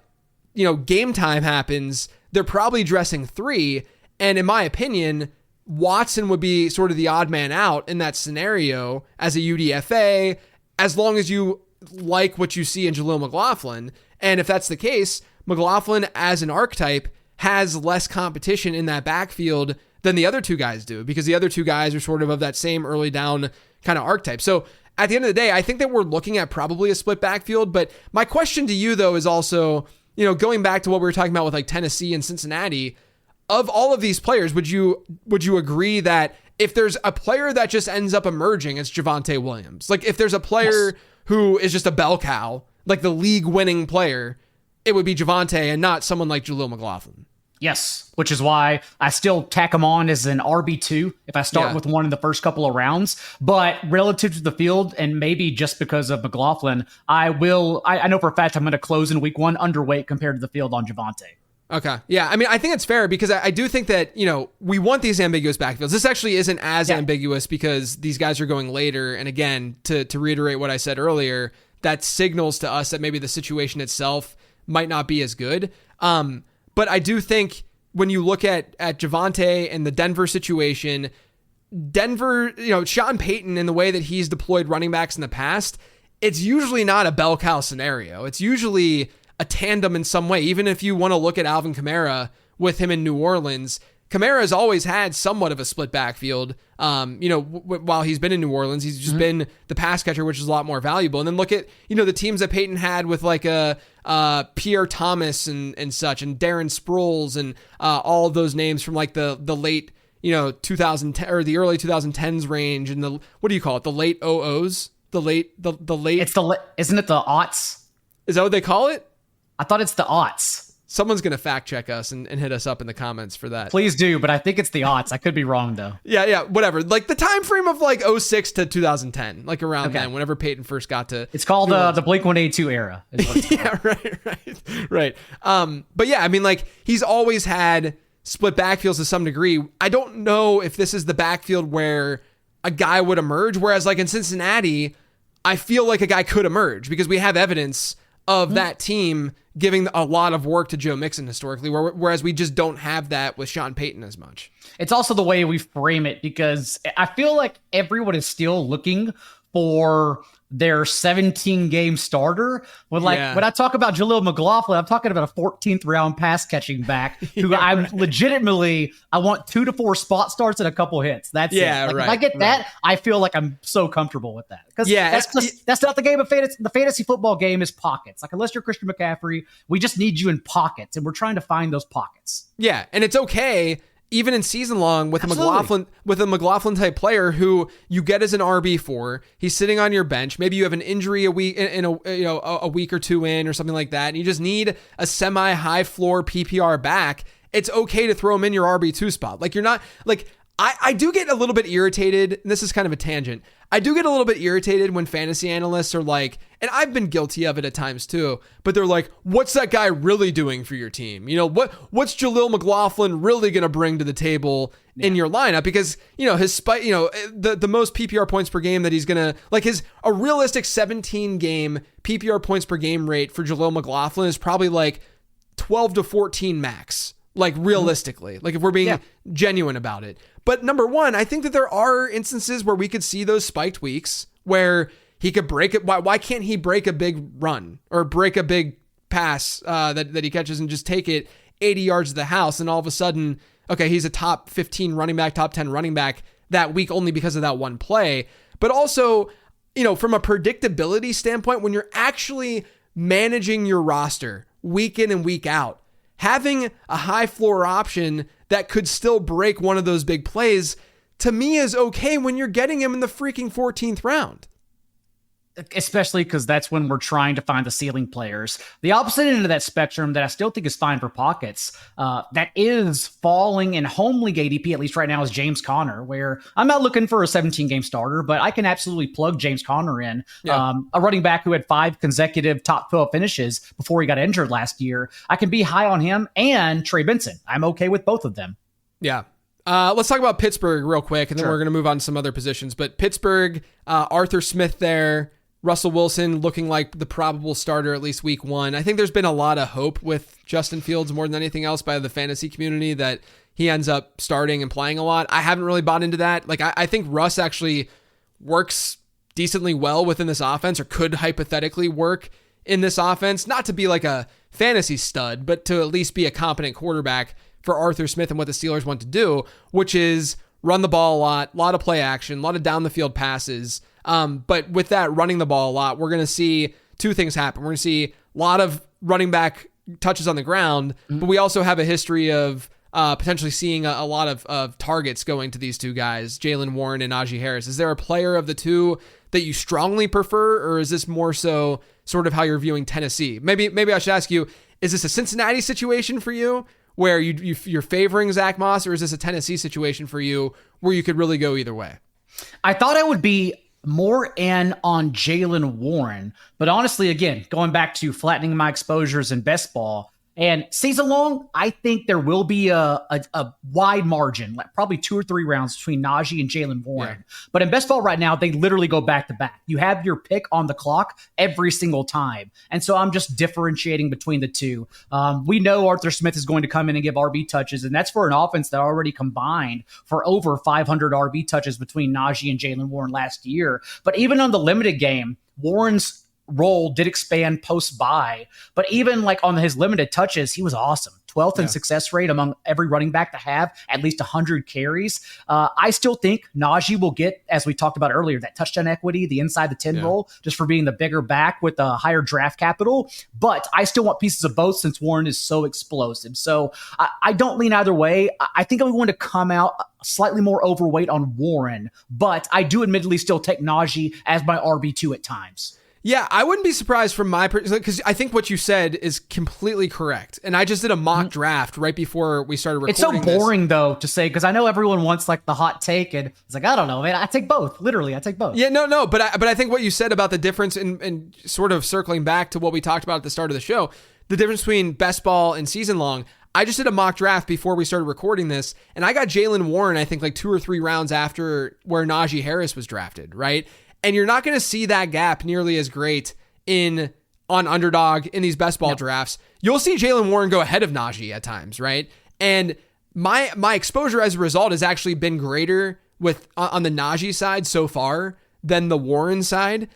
game time happens, they're probably dressing 3. And in my opinion, Watson would be sort of the odd man out in that scenario as a UDFA, as long as you like what you see in Jaleel McLaughlin. And if that's the case, McLaughlin as an archetype has less competition in that backfield than the other two guys do, because the other two guys are sort of that same early down kind of archetype. So at the end of the day, I think that we're looking at probably a split backfield. But my question to you, though, is also, going back to what we were talking about with like Tennessee and Cincinnati, of all of these players, would you agree that if there's a player that just ends up emerging, it's Javonte Williams? Like if there's a player who is just a bell cow, like the league winning player, it would be Javonte and not someone like Jaleel McLaughlin.
Yes, which is why I still tack him on as an RB2 if I start with one in the first couple of rounds. But relative to the field, and maybe just because of McLaughlin, I know for a fact I'm going to close in week 1 underweight compared to the field on Javonte.
Okay. Yeah. I mean, I think it's fair because I do think that, we want these ambiguous backfields. This actually isn't as ambiguous because these guys are going later. And again, to reiterate what I said earlier, that signals to us that maybe the situation itself might not be as good. But I do think when you look at Javonte and the Denver situation, Denver, Sean Payton and the way that he's deployed running backs in the past, it's usually not a bell cow scenario. It's usually a tandem in some way. Even if you want to look at Alvin Kamara with him in New Orleans, Kamara has always had somewhat of a split backfield. While he's been in New Orleans, he's just been the pass catcher, which is a lot more valuable. And then look at, the teams that Peyton had with like Pierre Thomas and such, and Darren Sproles and all of those names from like the late, 2010 or the early 2010s range, and what do you call it? The late OOs, the late.
Isn't it the aughts?
Is that what they call it?
I thought it's the aughts.
Someone's going to fact check us and hit us up in the comments for that.
Please do, but I think it's the aughts. I could be wrong, though.
Yeah, whatever. Like the time frame of like 06 to 2010, like around then, whenever Peyton first got to...
It's called the Blink-182 era.
Yeah, right. But yeah, I mean, like he's always had split backfields to some degree. I don't know if this is the backfield where a guy would emerge, whereas like in Cincinnati, I feel like a guy could emerge because we have evidence of that team giving a lot of work to Joe Mixon historically, whereas we just don't have that with Sean Payton as much.
It's also the way we frame it, because I feel like everyone is still looking for their 17-game starter. When I talk about Jaleel McLaughlin, I'm talking about a 14th round pass catching back who I want 2 to 4 spot starts and a couple hits. That's it. If I get that, I feel like I'm so comfortable with that. Because that's not the game of fantasy. The fantasy football game is pockets. Like unless you're Christian McCaffrey, we just need you in pockets, and we're trying to find those pockets.
Yeah, and it's okay. Even in season long with a McLaughlin type player who you get as an RB4, he's sitting on your bench. Maybe you have an injury a week a week or two in or something like that, and you just need a semi high floor PPR back. It's okay to throw him in your RB2 spot. Like you're not like I do get a little bit irritated, and this is kind of a tangent. I do get a little bit irritated when fantasy analysts are like, and I've been guilty of it at times too, but they're like, what's that guy really doing for your team? What's Jaleel McLaughlin really going to bring to the table in your lineup? Because, his spike, the most PPR points per game that he's going to, like a realistic 17 game PPR points per game rate for Jaleel McLaughlin is probably like 12 to 14 max. Like realistically, like if we're being genuine about it. But number one, I think that there are instances where we could see those spiked weeks where he could break it. Why can't he break a big run or break a big pass that he catches and just take it 80 yards to the house? And all of a sudden, okay, he's a top 15 running back, top 10 running back that week only because of that one play. But also, from a predictability standpoint, when you're actually managing your roster week in and week out, having a high floor option that could still break one of those big plays, to me, is okay when you're getting him in the freaking 14th round.
Especially because that's when we're trying to find the ceiling players. The opposite end of that spectrum that I still think is fine for pockets, that is falling in home league ADP, at least right now, is James Conner, where I'm not looking for a 17-game starter, but I can absolutely plug James Conner in. A running back who had 5 consecutive top 12 finishes before he got injured last year. I can be high on him and Trey Benson. I'm okay with both of them.
Yeah. Let's talk about Pittsburgh real quick, and then we're going to move on to some other positions. But Pittsburgh, Arthur Smith there, Russell Wilson looking like the probable starter at least week 1. I think there's been a lot of hope with Justin Fields more than anything else by the fantasy community that he ends up starting and playing a lot. I haven't really bought into that. Like I think Russ actually works decently well within this offense, or could hypothetically work in this offense, not to be like a fantasy stud, but to at least be a competent quarterback for Arthur Smith and what the Steelers want to do, which is run the ball a lot of play action, a lot of down the field passes. But with that running the ball a lot, we're going to see two things happen. We're going to see a lot of running back touches on the ground, but we also have a history of potentially seeing a lot of targets going to these two guys, Jaylen Warren and Najee Harris. Is there a player of the two that you strongly prefer, or is this more so sort of how you're viewing Tennessee? Maybe I should ask you, is this a Cincinnati situation for you where you're favoring Zach Moss, or is this a Tennessee situation for you where you could really go either way?
I thought I would be more in on Jaylen Warren, but honestly, again, going back to flattening my exposures in best ball and season long, I think there will be a wide margin, like probably 2 or 3 rounds between Najee and Jaylen Warren. Yeah. But in best ball right now, they literally go back to back. You have your pick on the clock every single time. And so I'm just differentiating between the two. We know Arthur Smith is going to come in and give RB touches, and that's for an offense that already combined for over 500 RB touches between Najee and Jaylen Warren last year. But even on the limited game, Warren's role did expand post-bye, but even like on his limited touches, he was awesome. 12th in success rate among every running back to have at least 100 carries. I still think Najee will get, as we talked about earlier, that touchdown equity, the inside the 10 role, just for being the bigger back with a higher draft capital. But I still want pieces of both since Warren is so explosive. So I don't lean either way. I think I'm going to come out slightly more overweight on Warren, but I do admittedly still take Najee as my RB2 at times.
Yeah, I wouldn't be surprised from my perspective, because I think what you said is completely correct. And I just did a mock draft right before we started recording.
It's so boring, though, to say, because I know everyone wants like the hot take, and it's like, I don't know, man. I take both. Literally, I take both.
Yeah, no, but I think what you said about the difference in sort of circling back to what we talked about at the start of the show, the difference between best ball and season long. I just did a mock draft before we started recording this, and I got Jaylen Warren, I think, like 2 or 3 rounds after where Najee Harris was drafted, right? And you're not going to see that gap nearly as great on Underdog in these best ball drafts. You'll see Jaylen Warren go ahead of Najee at times, right? And my exposure as a result has actually been greater on the Najee side so far than the Warren side,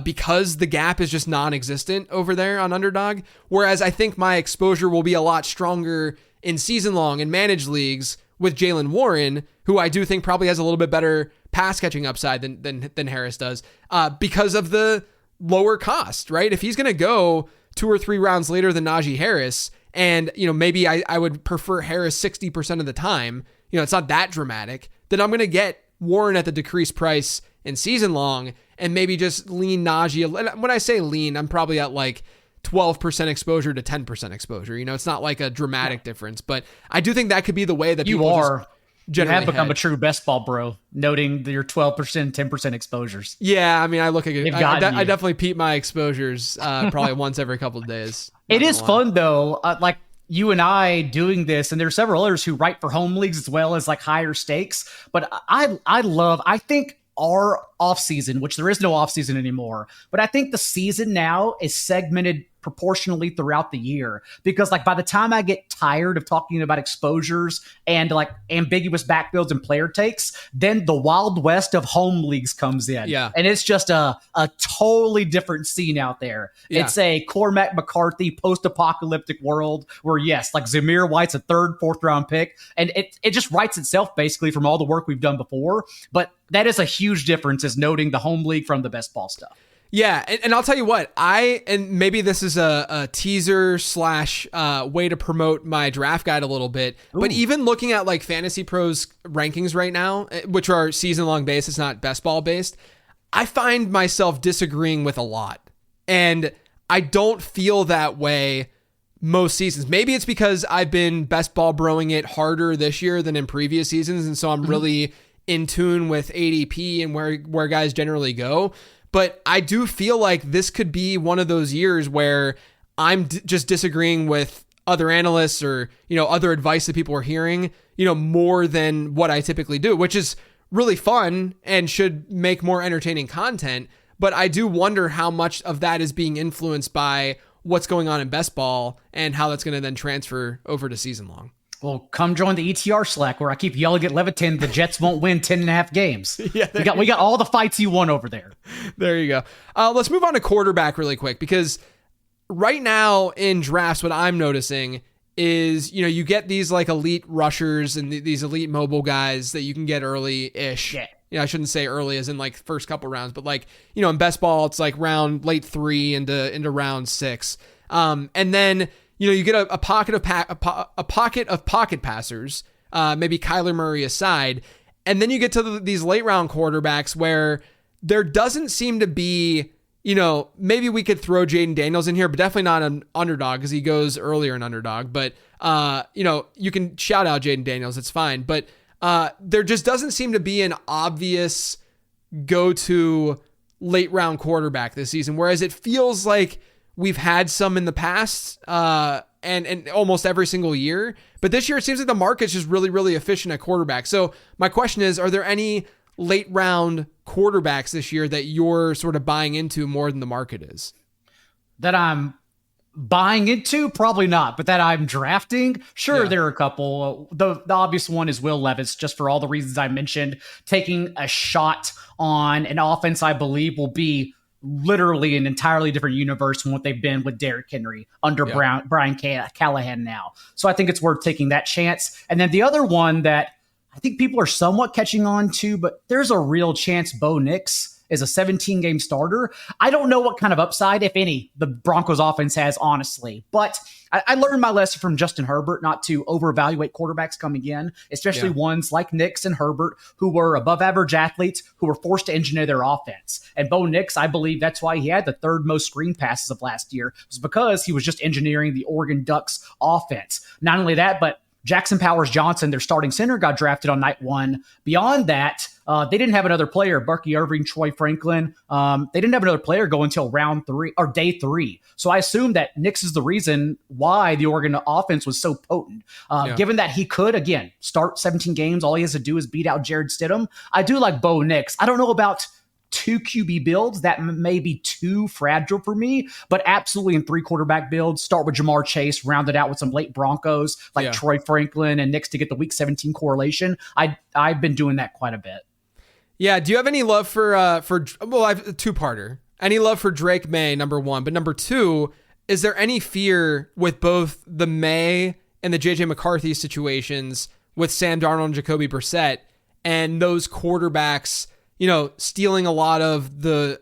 because the gap is just non-existent over there on Underdog. Whereas I think my exposure will be a lot stronger in season long and managed leagues with Jaylen Warren, who I do think probably has a little bit better pass catching upside than Harris does, because of the lower cost, right? If he's going to go 2 or 3 rounds later than Najee Harris, and maybe I would prefer Harris 60% of the time, it's not that dramatic, then I'm going to get Warren at the decreased price in season long and maybe just lean Najee. When I say lean, I'm probably at like 12% exposure to 10% exposure. It's not like a dramatic difference, but I do think that could be the way that
you
people
are. You have become
head.
A true best ball bro, noting your 12%, 10% exposures.
Yeah, I mean, I look at it. I definitely peep my exposures probably once every couple of days.
It is fun though. Like you and I doing this, and there are several others who write for home leagues as well as like higher stakes. But I think our off season, which there is no off season anymore, but I think the season now is segmented proportionally throughout the year, because like by the time I get tired of talking about exposures and like ambiguous backfields and player takes, then the Wild West of home leagues comes in.
Yeah.
And it's just a totally different scene out there. Yeah. It's a Cormac McCarthy post-apocalyptic world where yes, like Zamir White's a 3rd, 4th round pick, and it just writes itself basically from all the work we've done before. But that is a huge difference, is noting the home league from the best ball stuff.
Yeah, and I'll tell you what, and maybe this is a teaser / way to promote my draft guide a little bit, but even looking at like Fantasy Pros rankings right now, which are season-long based, it's not best ball based, I find myself disagreeing with a lot. And I don't feel that way most seasons. Maybe it's because I've been best ball broing it harder this year than in previous seasons, and so I'm really in tune with ADP and where guys generally go. But I do feel like this could be one of those years where I'm just disagreeing with other analysts or, other advice that people are hearing, more than what I typically do, which is really fun and should make more entertaining content. But I do wonder how much of that is being influenced by what's going on in best ball and how that's going to then transfer over to season long.
Well, come join the ETR Slack where I keep yelling at Levitin the Jets won't win 10.5 games. Yeah, we got all the fights you won over there.
There you go. Let's move on to quarterback really quick, because right now in drafts, what I'm noticing is, you get these like elite rushers and these elite mobile guys that you can get early-ish.
Yeah.
I shouldn't say early as in like first couple rounds, but like, in best ball, it's like round late 3 into round 6. And then, you get a pocket of pocket passers, maybe Kyler Murray aside. And then you get to these late round quarterbacks where there doesn't seem to be, maybe we could throw Jaden Daniels in here, but definitely not an underdog because he goes earlier in underdog. But, you can shout out Jaden Daniels. It's fine. But there just doesn't seem to be an obvious go-to late round quarterback this season, whereas it feels like we've had some in the past and almost every single year. But this year it seems like the market's just really, really efficient at quarterback. So my question is, are there any late round quarterbacks this year that you're sort of buying into more than the market is?
That I'm buying into? Probably not, but that I'm drafting? Sure, yeah. There are a couple. The obvious one is Will Levis, just for all the reasons I mentioned, taking a shot on an offense I believe will be literally an entirely different universe from what they've been with Derrick Henry under Brian Callahan now. So I think it's worth taking that chance. And then the other one that I think people are somewhat catching on to, but there's a real chance Bo Nix is a 17-game starter. I don't know what kind of upside, if any, the Broncos offense has, honestly. But I learned my lesson from Justin Herbert not to overvaluate quarterbacks coming in, especially ones like Nix and Herbert, who were above-average athletes who were forced to engineer their offense. And Bo Nix, I believe that's why he had the third most screen passes of last year, was because he was just engineering the Oregon Ducks offense. Not only that, but Jackson Powers Johnson, their starting center, got drafted on night 1. Beyond that, they didn't have another player, Bucky Irving, Troy Franklin. They didn't have another player go until round 3 or day 3. So I assume that Nix is the reason why the Oregon offense was so potent. Given that he could, again, start 17 games, all he has to do is beat out Jared Stidham. I do like Bo Nix. I don't know about 2 QB builds. That may be too fragile for me, but absolutely in 3 quarterback builds, start with Jamar Chase, round it out with some late Broncos like Troy Franklin and Nix to get the week 17 correlation. I've been doing that quite a bit.
Yeah. Do you have any love for well, I've a 2-parter. Any love for Drake May, number 1, but number 2, is there any fear with both the May and the JJ McCarthy situations with Sam Darnold and Jacoby Brissett and those quarterbacks, stealing a lot of the,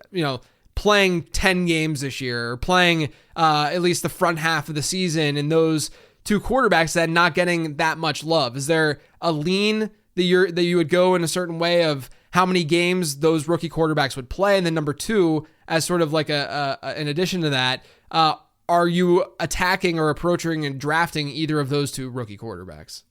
playing 10 games this year or playing at least the front half of the season, and those 2 quarterbacks that not getting that much love? Is there a lean that you would go in a certain way of how many games those rookie quarterbacks would play? And then number 2, as sort of like an addition to that, are you attacking or approaching and drafting either of those 2 rookie quarterbacks?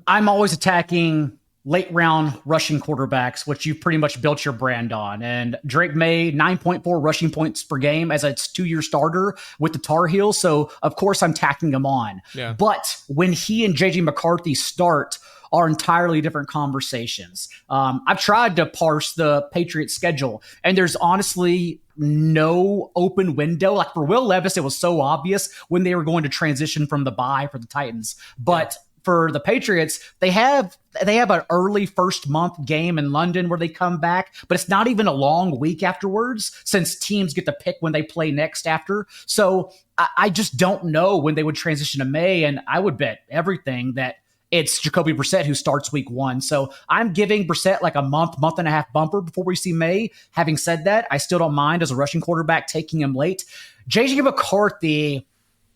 I'm always attacking late round rushing quarterbacks, which you pretty much built your brand on. And Drake May, 9.4 rushing points per game as a 2-year starter with the Tar Heels. So of course I'm tacking him on. Yeah. But when he and JJ McCarthy start, are entirely different conversations. I've tried to parse the Patriots schedule, and there's honestly no open window. Like for Will Levis, it was so obvious when they were going to transition from the bye for the Titans. But for the Patriots, they have an early first month game in London where they come back, but it's not even a long week afterwards since teams get to pick when they play next after. So I just don't know when they would transition to May, and I would bet everything that it's Jacoby Brissett who starts week 1. So I'm giving Brissett like a month and a half bumper before we see May. Having said that, I still don't mind as a rushing quarterback taking him late. JJ McCarthy,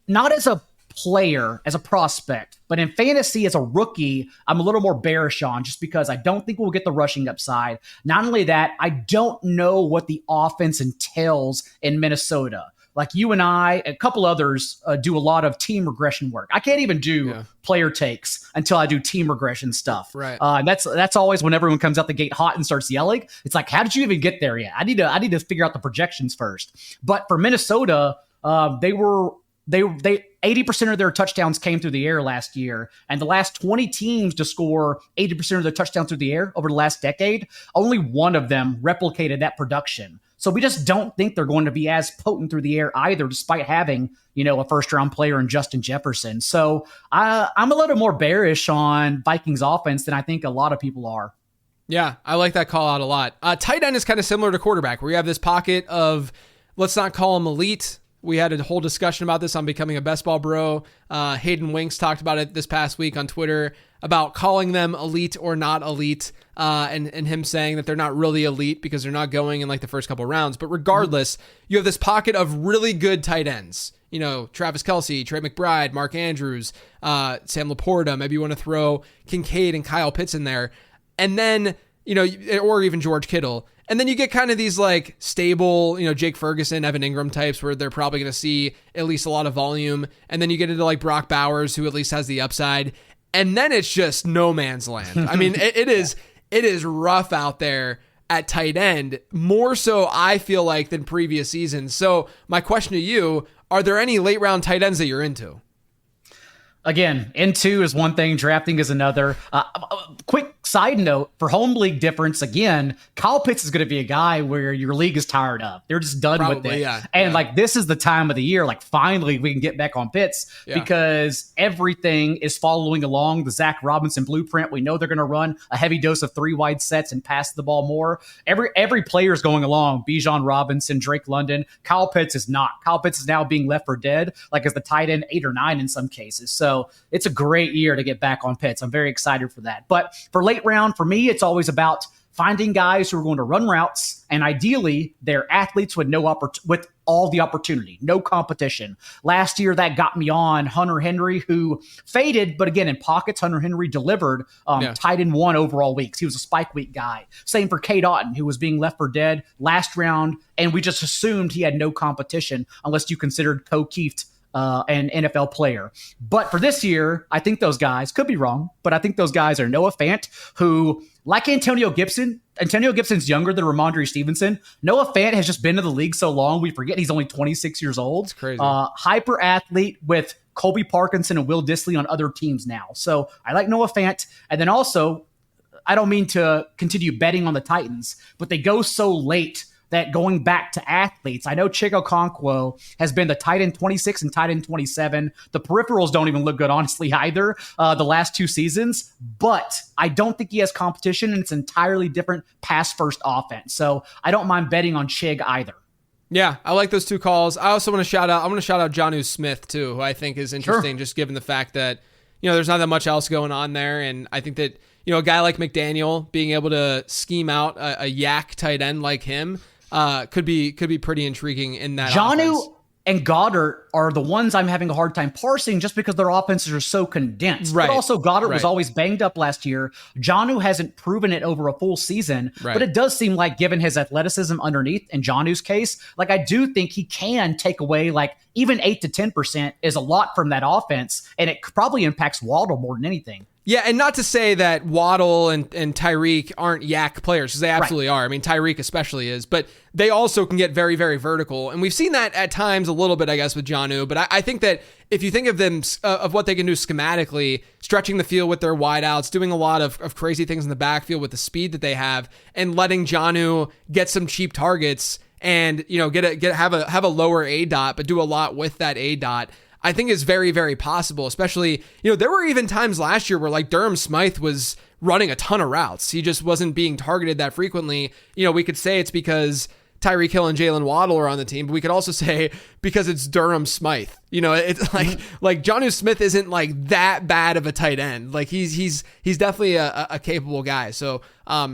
not as a player, as a prospect, but in fantasy as a rookie, I'm a little more bearish on, just because I don't think we'll get the rushing upside. Not only that, I don't know what the offense entails in Minnesota. Like you and I, a couple others do a lot of team regression work. I can't even do player takes until I do team regression stuff. Right. That's always when everyone comes out the gate hot and starts yelling. It's like, how did you even get there yet? I need to figure out the projections first. But for Minnesota, they 80% of their touchdowns came through the air last year, and the last 20 teams to score 80% of their touchdowns through the air over the last decade, only one of them replicated that production. So we just don't think they're going to be as potent through the air either, despite having, a first-round player in Justin Jefferson. So I'm a little more bearish on Vikings offense than I think a lot of people are.
Yeah, I like that call out a lot. Tight end is kind of similar to quarterback, where you have this pocket of, let's not call them elite, We had a whole discussion about this on Becoming a Best Ball Bro. Hayden Winks talked about it this past week on Twitter about calling them elite or not elite, and him saying that they're not really elite because they're not going in like the first couple rounds. But regardless, you have this pocket of really good tight ends. You know, Travis Kelce, Trey McBride, Mark Andrews, Sam Laporta. Maybe you want to throw Kincaid and Kyle Pitts in there. And then, you know, or even George Kittle. And then you get kind of these like stable, you know, Jake Ferguson, Evan Ingram types where they're probably going to see at least a lot of volume. And then you get into like Brock Bowers, who at least has the upside. And then it's just no man's land. I mean, it is rough out there at tight end, more so I feel like than previous seasons. So my question to you, are there any late round tight ends that you're into?
Again, N2 is one thing, drafting is another. Quick side note, for home league difference, again, Kyle Pitts is going to be a guy where your league is tired of. They're just done with it. And like, this is the time of the year, like finally we can get back on Pitts because everything is following along the Zach Robinson blueprint. We know they're going to run a heavy dose of 3 wide sets and pass the ball more. Every player is going along. Bijan Robinson, Drake London. Kyle Pitts is not. Kyle Pitts is now being left for dead, like as the tight end 8 or 9 in some cases. So it's a great year to get back on Pitts. I'm very excited for that. But for late round, for me, it's always about finding guys who are going to run routes, and ideally, they're athletes with with all the opportunity, no competition. Last year, that got me on Hunter Henry, who faded, but again, in pockets, Hunter Henry delivered tight end 1 overall weeks. He was a spike week guy. Same for Cade Otton, who was being left for dead last round, and we just assumed he had no competition unless you considered Ko Kieft an NFL player. But for this year, I think those guys, could be wrong, but I think those guys are Noah Fant, who, like Antonio Gibson's younger than Ramondre Stevenson. Noah Fant has just been in the league so long, we forget he's only 26 years old.
It's crazy.
Hyper athlete with Colby Parkinson and Will Dissly on other teams now. So I like Noah Fant. And then also, I don't mean to continue betting on the Titans, but they go so late that going back to athletes, I know Chico Okonkwo has been the tight end 26 and tight end 27. The peripherals don't even look good, honestly, either, the last 2 seasons. But I don't think he has competition, and it's an entirely different pass-first offense. So I don't mind betting on Chig either.
Yeah, I like those 2 calls. I also want to shout out Jonnu Smith, too, who I think is interesting, just given the fact that, you know, there's not that much else going on there. And I think that, you know, a guy like McDaniel being able to scheme out a yak tight end like him could be pretty intriguing in that
Jonnu
offense.
And Goddard are the ones I'm having a hard time parsing just because their offenses are so condensed. Right. But also Goddard was always banged up last year. Jonnu hasn't proven it over a full season, but it does seem like, given his athleticism underneath, in Jonnu's case, like I do think he can take away like even 8 to 10% is a lot from that offense, and it probably impacts Waddle more than anything.
Yeah, and not to say that Waddle and Tyreek aren't yak players, because they absolutely are. I mean, Tyreek especially is, but they also can get very, very vertical. And we've seen that at times a little bit, I guess, with Jonnu. But I think that if you think of them, of what they can do schematically, stretching the field with their wideouts, doing a lot of crazy things in the backfield with the speed that they have, and letting Jonnu get some cheap targets and, you know, have a lower A dot, but do a lot with that A dot, I think is very, very possible. Especially, you know, there were even times last year where like Durham Smythe was running a ton of routes. He just wasn't being targeted that frequently. You know, we could say it's because Tyreek Hill and Jalen Waddle are on the team, but we could also say because it's Durham Smythe. You know, it's like Jonnu Smith isn't like that bad of a tight end. Like he's definitely a capable guy. So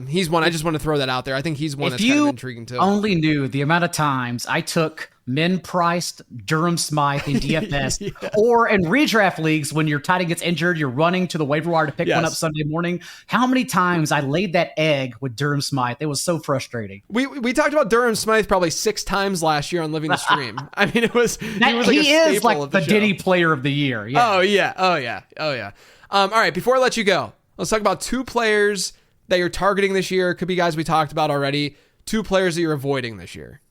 he's one. I just want to throw that out there. I think he's one that's kind of intriguing too.
Only knew the amount of times I took min-priced Durham Smythe in DFS or in redraft leagues when your tight end gets injured, you're running to the waiver wire to pick one up Sunday morning. How many times I laid that egg with Durham Smythe? It was so frustrating.
We talked about Durham Smythe probably 6 times last year on Living the Stream. I mean, he was like
the Diddy player of the year. Yeah.
Oh yeah. All right, before I let you go, let's talk about 2 players that you're targeting this year. Could be guys we talked about already. 2 players that you're avoiding this year.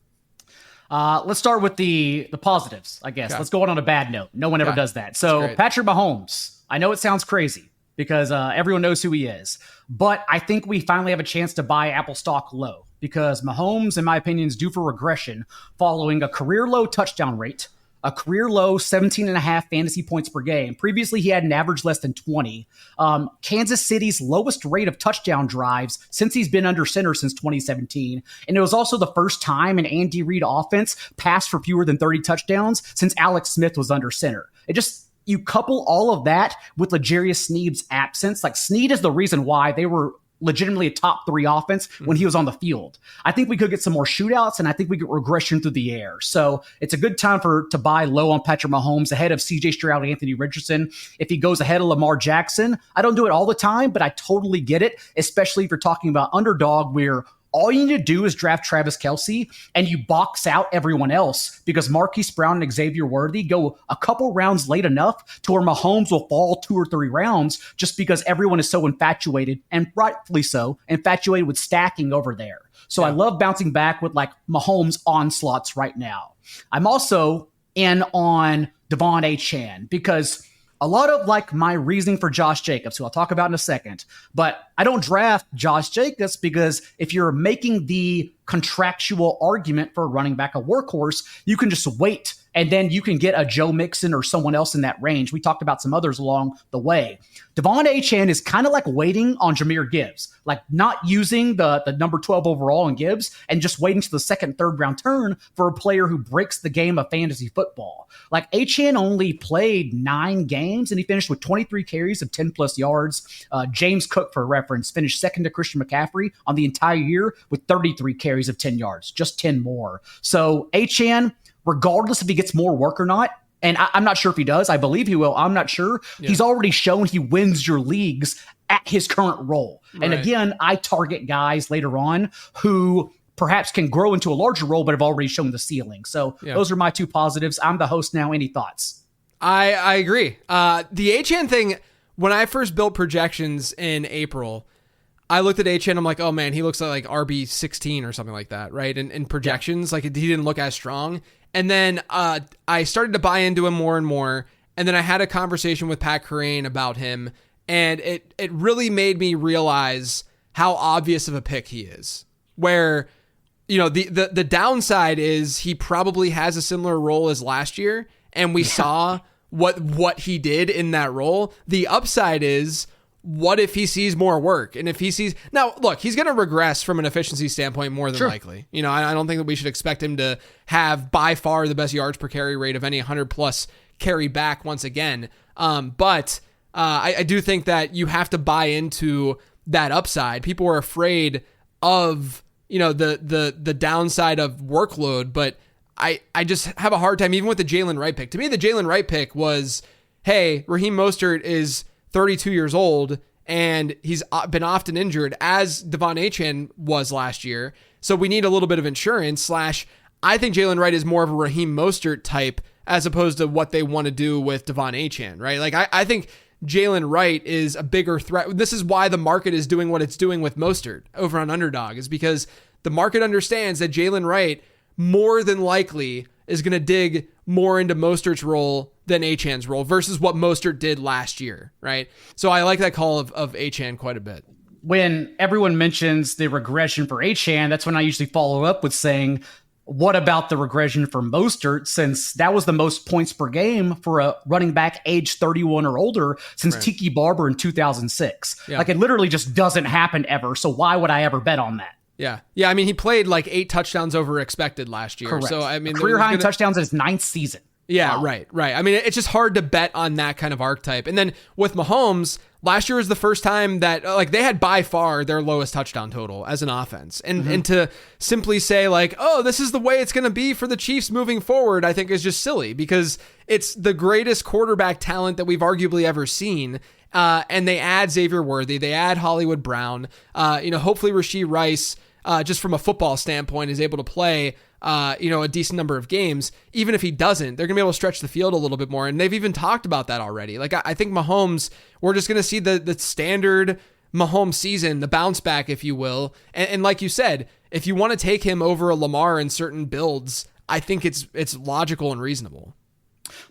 Let's start with the positives, I guess. Okay. Let's go on a bad note. No one ever does that. So Patrick Mahomes, I know it sounds crazy because everyone knows who he is, but I think we finally have a chance to buy Apple stock low because Mahomes, in my opinion, is due for regression following a career low touchdown rate, a career low 17 and a half fantasy points per game. Previously, he had an average less than 20. Kansas City's lowest rate of touchdown drives since he's been under center since 2017. And it was also the first time an Andy Reid offense passed for fewer than 30 touchdowns since Alex Smith was under center. You couple all of that with L'Jarius Sneed's absence. Like, Sneed is the reason why they were legitimately a top 3 offense when he was on the field. I think we could get some more shootouts, and I think we get regression through the air. So it's a good time to buy low on Patrick Mahomes ahead of CJ Stroud, Anthony Richardson. If he goes ahead of Lamar Jackson, I don't do it all the time, but I totally get it, especially if you're talking about underdog, where all you need to do is draft Travis Kelce and you box out everyone else, because Marquise Brown and Xavier Worthy go a couple rounds late enough to where Mahomes will fall 2 or 3 rounds just because everyone is so infatuated, and rightfully so, infatuated with stacking over there. So I love bouncing back with like Mahomes onslaughts right now. I'm also in on Devon Achane because a lot of like my reasoning for Josh Jacobs, who I'll talk about in a second, but I don't draft Josh Jacobs because if you're making the contractual argument for running back a workhorse, you can just wait and then you can get a Joe Mixon or someone else in that range. We talked about some others along the way. Devon Achane is kind of like waiting on Jahmyr Gibbs, like not using the number 12 overall in Gibbs and just waiting to the second, third round turn for a player who breaks the game of fantasy football. Like, Achane only played 9 games and he finished with 23 carries of 10 plus yards. James Cook, for reference, finished second to Christian McCaffrey on the entire year with 33 carries of 10 yards, just 10 more. So Achane, regardless if he gets more work or not, and I'm not sure if he does, I believe he will, I'm not sure. Yeah. He's already shown he wins your leagues at his current role. Right. And again, I target guys later on who perhaps can grow into a larger role, but have already shown the ceiling. So those are my 2 positives. I'm the host now. Any thoughts?
I agree. The Achane thing, when I first built projections in April, I looked at Achane, I'm like, oh man, he looks like RB16 or something like that, right? In projections, like he didn't look as strong. And then I started to buy into him more and more. And then I had a conversation with Pat Kerrane about him. And it really made me realize how obvious of a pick he is. Where, you know, the downside is he probably has a similar role as last year. And we saw what he did in that role. The upside is, what if he sees more work? And if he sees... Now, look, he's going to regress from an efficiency standpoint more than likely. You know, I don't think that we should expect him to have by far the best yards per carry rate of any 100-plus carry back once again. But I do think that you have to buy into that upside. People are afraid of, you know, the downside of workload, but I just have a hard time, even with the Jalen Wright pick. To me, the Jalen Wright pick was, hey, Raheem Mostert is 32 years old, and he's been often injured, as Devon Achane was last year. So we need a little bit of insurance. I think Jalen Wright is more of a Raheem Mostert type as opposed to what they want to do with Devon Achane, right? Like, I think Jalen Wright is a bigger threat. This is why the market is doing what it's doing with Mostert over on Underdog, is because the market understands that Jalen Wright more than likely is going to dig more into Mostert's role than Achane's role versus what Mostert did last year, right? So I like that call of Achane quite a bit.
When everyone mentions the regression for Achane, that's when I usually follow up with saying, what about the regression for Mostert, since that was the most points per game for a running back age 31 or older since Tiki Barber in 2006. Yeah. Like, it literally just doesn't happen ever, so why would I ever bet on that?
Yeah. I mean, he played like 8 touchdowns over expected last year.
Correct.
So I mean,
career high in touchdowns in his 9th season.
Yeah, wow. Right. I mean, it's just hard to bet on that kind of archetype. And then with Mahomes, last year was the first time that like they had by far their lowest touchdown total as an offense. And to simply say like, oh, this is the way it's going to be for the Chiefs moving forward, I think is just silly, because it's the greatest quarterback talent that we've arguably ever seen. And they add Xavier Worthy, they add Hollywood Brown, hopefully Rashee Rice, just from a football standpoint, is able to play a decent number of games. Even if he doesn't, they're going to be able to stretch the field a little bit more. And they've even talked about that already. Like, I think Mahomes, we're just going to see the standard Mahomes season, the bounce back, if you will. And like you said, if you want to take him over a Lamar in certain builds, I think it's logical and reasonable.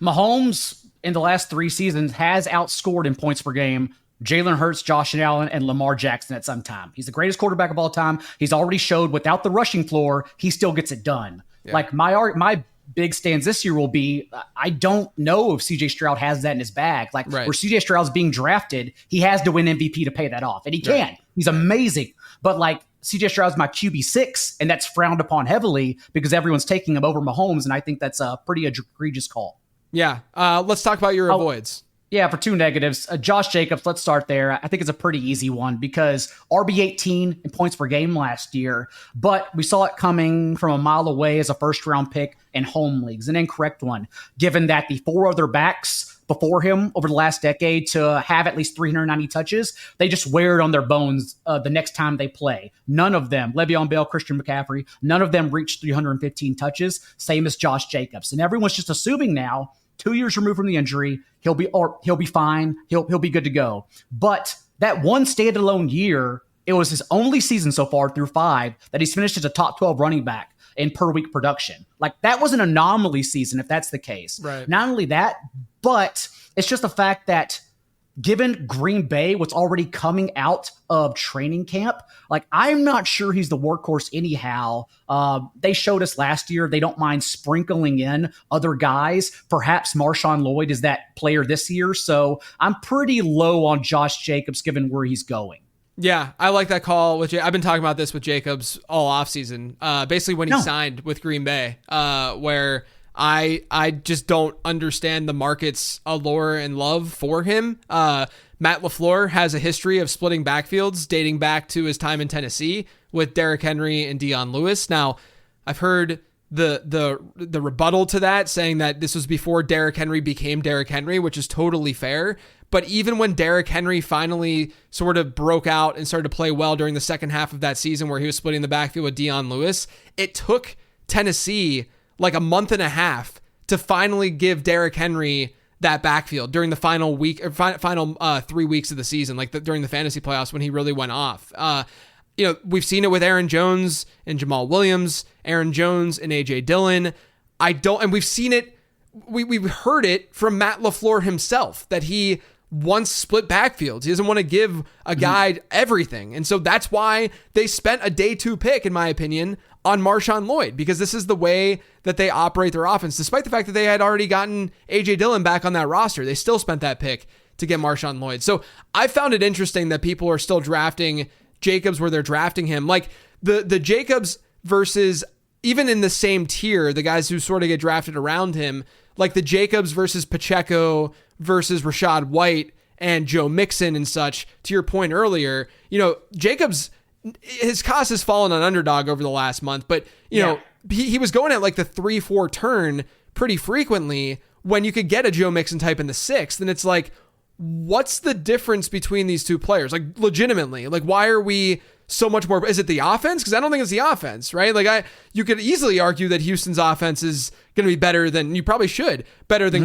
Mahomes in the last 3 seasons has outscored in points per game Jalen Hurts, Josh Allen, and Lamar Jackson at some time. He's the greatest quarterback of all time. He's already showed without the rushing floor, he still gets it done. Yeah. Like, my big stands this year will be, I don't know if CJ Stroud has that in his bag. Like where CJ Stroud's being drafted, he has to win MVP to pay that off. And he can. He's amazing. But like CJ Stroud's my QB6, and that's frowned upon heavily because everyone's taking him over Mahomes. And I think that's a pretty egregious call.
Yeah. Let's talk about your avoids.
Yeah, for two negatives. Josh Jacobs, let's start there. I think it's a pretty easy one because RB18 in points per game last year, but we saw it coming from a mile away as a first-round pick in home leagues. An incorrect one, given that the 4 other backs before him over the last decade to have at least 390 touches, they just wear it on their bones the next time they play. None of them, Le'Veon Bell, Christian McCaffrey, none of them reached 315 touches, same as Josh Jacobs. And everyone's just assuming now, 2 years removed from the injury, he'll be fine. He'll be good to go. But that one standalone year, it was his only season so far through 5 that he's finished as a top 12 running back in per week production. Like that was an anomaly season if that's the case.
Right.
Not only that, but it's just the fact that given Green Bay, what's already coming out of training camp, like I'm not sure he's the workhorse anyhow. They showed us last year they don't mind sprinkling in other guys. Perhaps Marshawn Lloyd is that player this year. So I'm pretty low on Josh Jacobs given where he's going.
Yeah, I like that call. I've been talking about this with Jacobs all offseason. Basically when he signed with Green Bay, where I just don't understand the market's allure and love for him. Matt LaFleur has a history of splitting backfields dating back to his time in Tennessee with Derrick Henry and Dion Lewis. Now, I've heard the rebuttal to that saying that this was before Derrick Henry became Derrick Henry, which is totally fair. But even when Derrick Henry finally sort of broke out and started to play well during the second half of that season where he was splitting the backfield with Dion Lewis, it took Tennessee like a month and a half to finally give Derrick Henry that backfield during the final 3 weeks of the season, during the fantasy playoffs when he really went off. We've seen it with Aaron Jones and Jamal Williams, Aaron Jones and AJ Dillon. And we've seen it. We've heard it from Matt LaFleur himself that he wants split backfields. He doesn't want to give a guy everything. And so that's why they spent a day 2 pick, in my opinion, on Marshawn Lloyd, because this is the way that they operate their offense. Despite the fact that they had already gotten AJ Dillon back on that roster, they still spent that pick to get Marshawn Lloyd. So I found it interesting that people are still drafting Jacobs where they're drafting him. Like the Jacobs versus, even in the same tier, the guys who sort of get drafted around him, like the Jacobs versus Pacheco versus Rachaad White and Joe Mixon and such, to your point earlier, Jacobs, his cost has fallen on underdog over the last month, but he was going at like the 3-4 turn pretty frequently when you could get a Joe Mixon type in the 6th. And it's like, what's the difference between these two players? Like legitimately, like why are we so much more? Is it the offense? Because I don't think it's the offense, right? Like you could easily argue that Houston's offense is going to be better than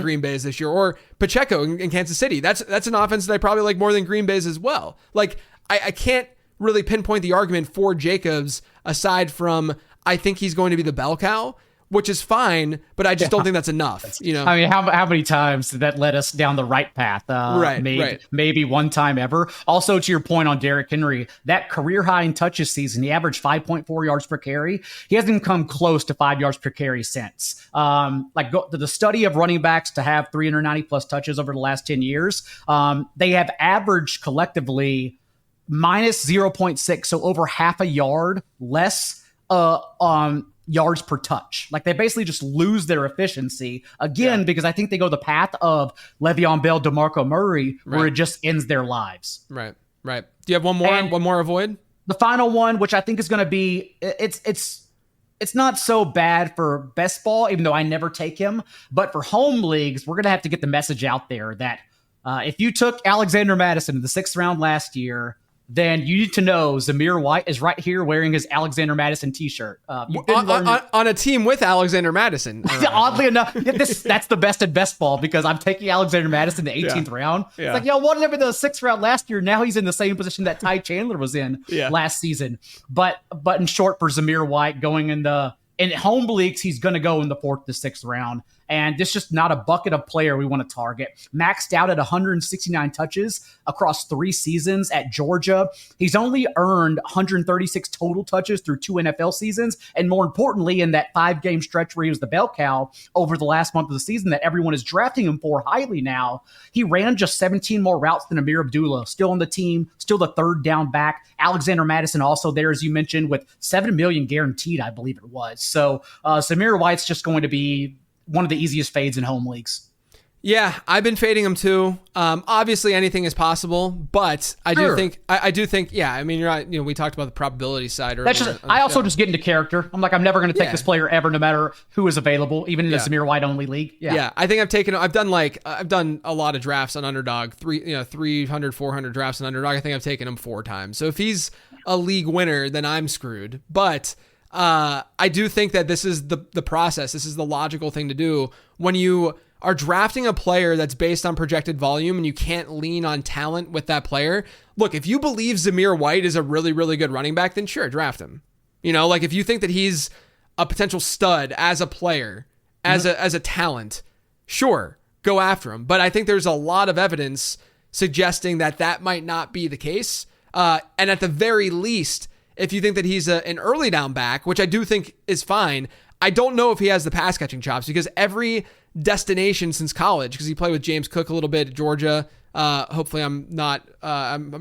Green Bay's this year, or Pacheco in Kansas City. That's an offense that I probably like more than Green Bay's as well. Like I can't really pinpoint the argument for Jacobs aside from I think he's going to be the bell cow, which is fine, but I just don't think that's enough.
I mean, how many times did that let us down the right path? Maybe one time ever. Also, to your point on Derrick Henry, that career high in touches season, he averaged 5.4 yards per carry. He hasn't come close to 5 yards per carry since. The study of running backs to have 390 plus touches over the last 10 years, they have averaged collectively minus 0.6, so over half a yard less yards per touch. Like they basically just lose their efficiency again, because I think they go the path of Le'Veon Bell, DeMarco Murray, where it just ends their lives.
Right. Do you have one more avoid?
The final one, which I think is going to be, it's not so bad for best ball, even though I never take him, but for home leagues, we're going to have to get the message out there that if you took Alexander Madison in the 6th round last year, then you need to know Zamir White is right here wearing his Alexander Madison t-shirt.
On a team with Alexander Madison.
Oddly enough, that's the best in best ball, because I'm taking Alexander Madison in the 18th round. Yeah. It's like, whatever the 6th round last year, now he's in the same position that Ty Chandler was in last season. But in short, for Zamir White going in home leagues, he's going to go in the 4th to 6th round. And this is just not a bucket of player we want to target. Maxed out at 169 touches across 3 seasons at Georgia. He's only earned 136 total touches through 2 NFL seasons. And more importantly, in that 5-game stretch where he was the bell cow over the last month of the season that everyone is drafting him for highly now, he ran just 17 more routes than Amir Abdullah, still on the team, still the third down back. Alexander Madison also there, as you mentioned, with $7 million guaranteed, I believe it was. So Zamir White's just going to be one of the easiest fades in home leagues.
Yeah, I've been fading him too. Obviously, anything is possible, but I do think. Yeah, I mean, you're right. We talked about the probability side.
I also just get into character. I'm like, I'm never going to take this player ever, no matter who is available, even in a Zamir White only league.
Yeah. I think I've done a lot of drafts on Underdog, 300, 400 drafts on Underdog. I think I've taken him 4 times. So if he's a league winner, then I'm screwed. But I do think that this is the process. This is the logical thing to do when you are drafting a player that's based on projected volume and you can't lean on talent with that player. Look, if you believe Zamir White is a really, really good running back, then sure, draft him. Like if you think that he's a potential stud as a player, as a talent, sure, go after him. But I think there's a lot of evidence suggesting that might not be the case. And at the very least, if you think that he's an early down back, which I do think is fine, I don't know if he has the pass catching chops, because every destination since college, because he played with James Cook a little bit at Georgia. Hopefully I'm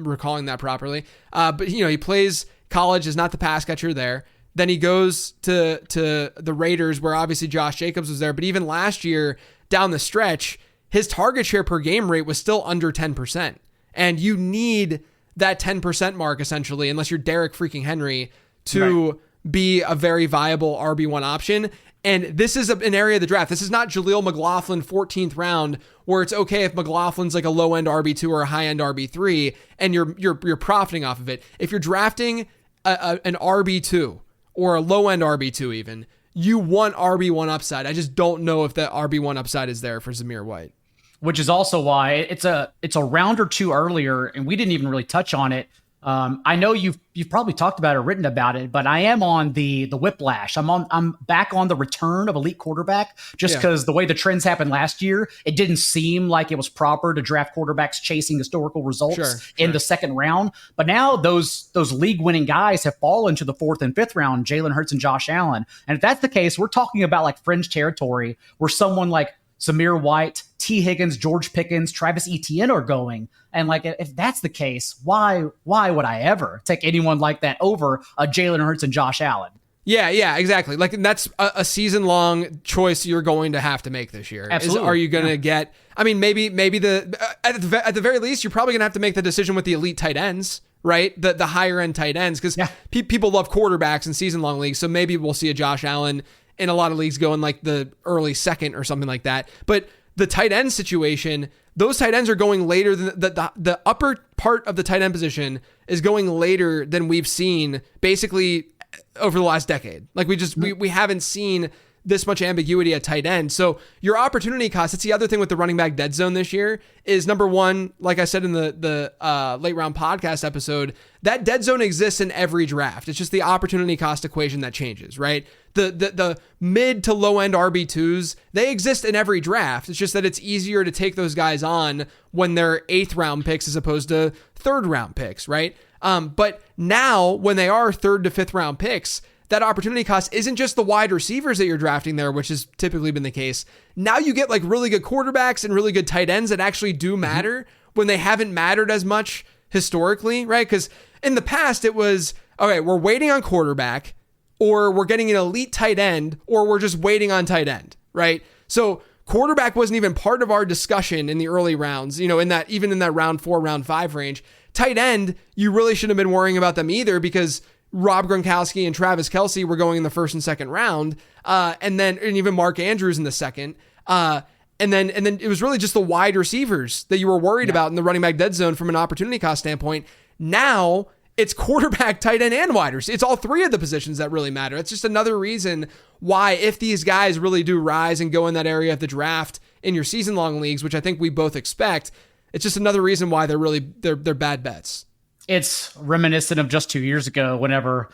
recalling that properly. But he plays college, is not the pass catcher there. Then he goes to the Raiders, where obviously Josh Jacobs was there. But even last year down the stretch, his target share per game rate was still under 10%. And you need that 10% mark essentially, unless you're Derek freaking Henry, to be a very viable RB1 option. And this is an area of the draft. This is not Jaleel McLaughlin 14th round, where it's okay if McLaughlin's like a low end RB2 or a high end RB3 and you're profiting off of it. If you're drafting an RB2 or a low end RB2 even, you want RB1 upside. I just don't know if that RB1 upside is there for Zamir White.
Which is also why it's a round or two earlier, and we didn't even really touch on it. I know you've probably talked about it or written about it, but I am on the whiplash. I'm back on the return of elite quarterback, just because the way the trends happened last year, it didn't seem like it was proper to draft quarterbacks chasing historical results in the second round. But now those league winning guys have fallen to the 4th and 5th round, Jalen Hurts and Josh Allen. And if that's the case, we're talking about like fringe territory where someone like Zamir White, T. Higgins, George Pickens, Travis Etienne are going. And like, if that's the case, why would I ever take anyone like that over Jalen Hurts and Josh Allen? Yeah,
exactly. Like, that's a season-long choice you're going to have to make this year.
Absolutely.
Are you going to get? I mean, maybe at the very least, you're probably going to have to make the decision with the elite tight ends, right? The higher end tight ends, because people love quarterbacks in season-long leagues. So maybe we'll see a Josh Allen in a lot of leagues go in like the early second or something like that. But the tight end situation, those tight ends are going later than the upper part of the tight end position is going later than we've seen basically over the last decade. Like we haven't seen this much ambiguity at tight end. So your opportunity cost, that's the other thing with the running back dead zone this year, is number one, like I said in the late round podcast episode, that dead zone exists in every draft. It's just the opportunity cost equation that changes, right? The mid to low end RB2s, they exist in every draft. It's just that it's easier to take those guys on when they're 8th round picks as opposed to 3rd round picks, right? But now when they are 3rd to 5th round picks, that opportunity cost isn't just the wide receivers that you're drafting there, which has typically been the case. Now you get like really good quarterbacks and really good tight ends that actually do matter when they haven't mattered as much historically, right? Because in the past it was, okay, we're waiting on quarterback, or we're getting an elite tight end, or we're just waiting on tight end, right? So quarterback wasn't even part of our discussion in the early rounds, even in that round 4, round 5 range. Tight end, you really shouldn't have been worrying about them either, because Rob Gronkowski and Travis Kelce were going in the 1st and 2nd round, and even Mark Andrews in the 2nd. And then it was really just the wide receivers that you were worried about in the running back dead zone from an opportunity cost standpoint. Now it's quarterback, tight end, and wide receiver. It's all 3 of the positions that really matter. It's just another reason why, if these guys really do rise and go in that area of the draft in your season-long leagues, which I think we both expect, it's just another reason why they're bad bets.
It's reminiscent of just 2 years ago, whenever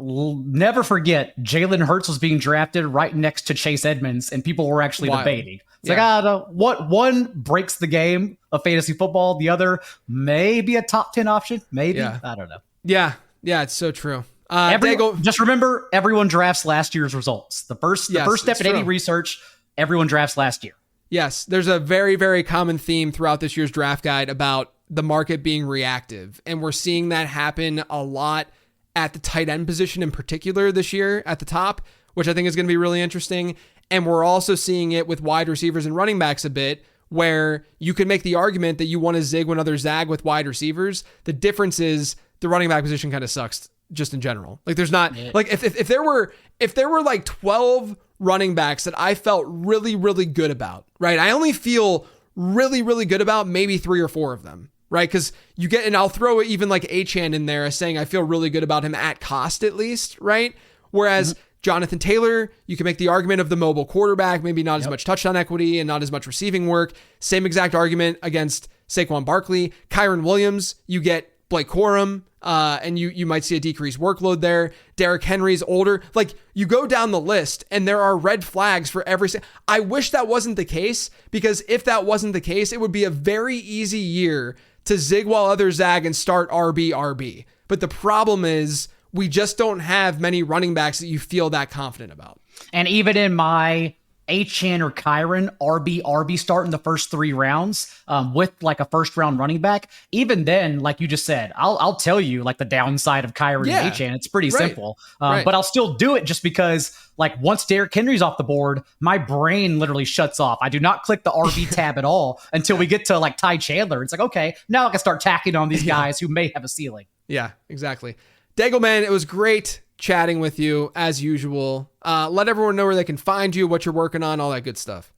never forget, Jalen Hurts was being drafted right next to Chase Edmonds, and people were actually debating. It's what one breaks the game of fantasy football, the other may be a top 10 option. Maybe. I don't know.
Yeah, it's so true.
Just remember, everyone drafts last year's results. The first step in any research, everyone drafts last year.
Yes, there's a very, very common theme throughout this year's draft guide about the market being reactive. And we're seeing that happen a lot at the tight end position in particular this year at the top, which I think is going to be really interesting. And we're also seeing it with wide receivers and running backs a bit, where you can make the argument that you want to zig when others zag with wide receivers. The difference is the running back position kind of sucks just in general. Like there's not like if there were like 12 running backs that I felt really, really good about, right? I only feel really, really good about maybe 3 or 4 of them, right? Because you get, and I'll throw even like Achane in there as saying I feel really good about him at cost at least, right? Whereas Jonathan Taylor, you can make the argument of the mobile quarterback, maybe not as much touchdown equity and not as much receiving work. Same exact argument against Saquon Barkley. Kyron Williams, you get Blake Corum, and you might see a decreased workload there. Derrick Henry's older. Like, you go down the list and there are red flags for every. I wish that wasn't the case, because if that wasn't the case, it would be a very easy year to zig while others zag and start RB. But the problem is we just don't have many running backs that you feel that confident about.
And even in my Achane or Kyron RB start in the first 3 rounds with like a first round running back, even then, like you just said, I'll tell you like the downside of Kyron and Achane. It's pretty simple, but I'll still do it just because like once Derrick Henry's off the board, my brain literally shuts off. I do not click the RB tab at all until we get to like Ty Chandler. It's like, okay, now I can start tacking on these guys who may have a ceiling. Yeah,
exactly. Daigle, man, it was great chatting with you as usual. Let everyone know where they can find you, what you're working on, all that good stuff.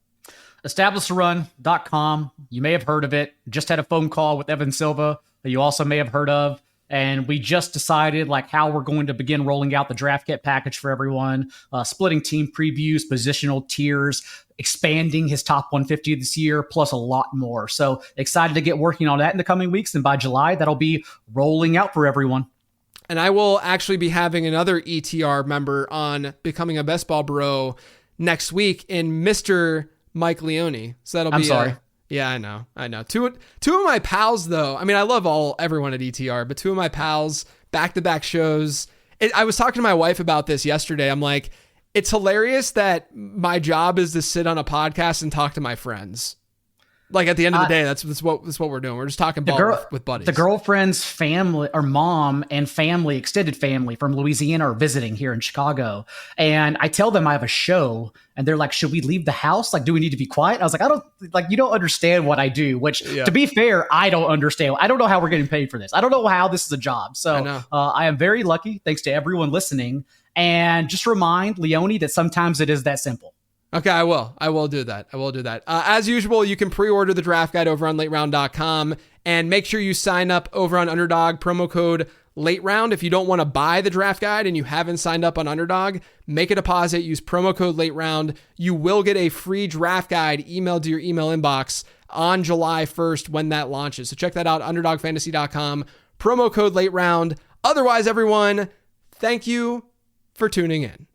EstablishToRun.com. You may have heard of it. Just had a phone call with Evan Silva that you also may have heard of. And we just decided like how we're going to begin rolling out the draft kit package for everyone, splitting team previews, positional tiers, expanding his top 150 this year, plus a lot more. So excited to get working on that in the coming weeks. And by July, that'll be rolling out for everyone.
And I will actually be having another ETR member on Becoming a Best Ball Bro next week in Mr. Mike Leone. So that'll be.
I'm sorry.
Yeah, I know. Two of my pals, though. I mean, I love everyone at ETR, but 2 of my pals, back-to-back shows. I was talking to my wife about this yesterday. I'm like, it's hilarious that my job is to sit on a podcast and talk to my friends. Like at the end of the day, that's what we're doing. We're just talking ball with buddies.
The girlfriend's family or mom and family, extended family from Louisiana are visiting here in Chicago. And I tell them I have a show and they're like, should we leave the house? Like, do we need to be quiet? I was like, you don't understand what I do, which to be fair, I don't understand. I don't know how we're getting paid for this. I don't know how this is a job. So I am very lucky. Thanks to everyone listening. And just remind Leone that sometimes it is that simple.
Okay, I will do that. As usual, you can pre-order the draft guide over on lateround.com, and make sure you sign up over on Underdog, promo code LateRound. If you don't want to buy the draft guide and you haven't signed up on Underdog, make a deposit, use promo code LateRound. You will get a free draft guide emailed to your email inbox on July 1st when that launches. So check that out, underdogfantasy.com, promo code LateRound. Otherwise, everyone, thank you for tuning in.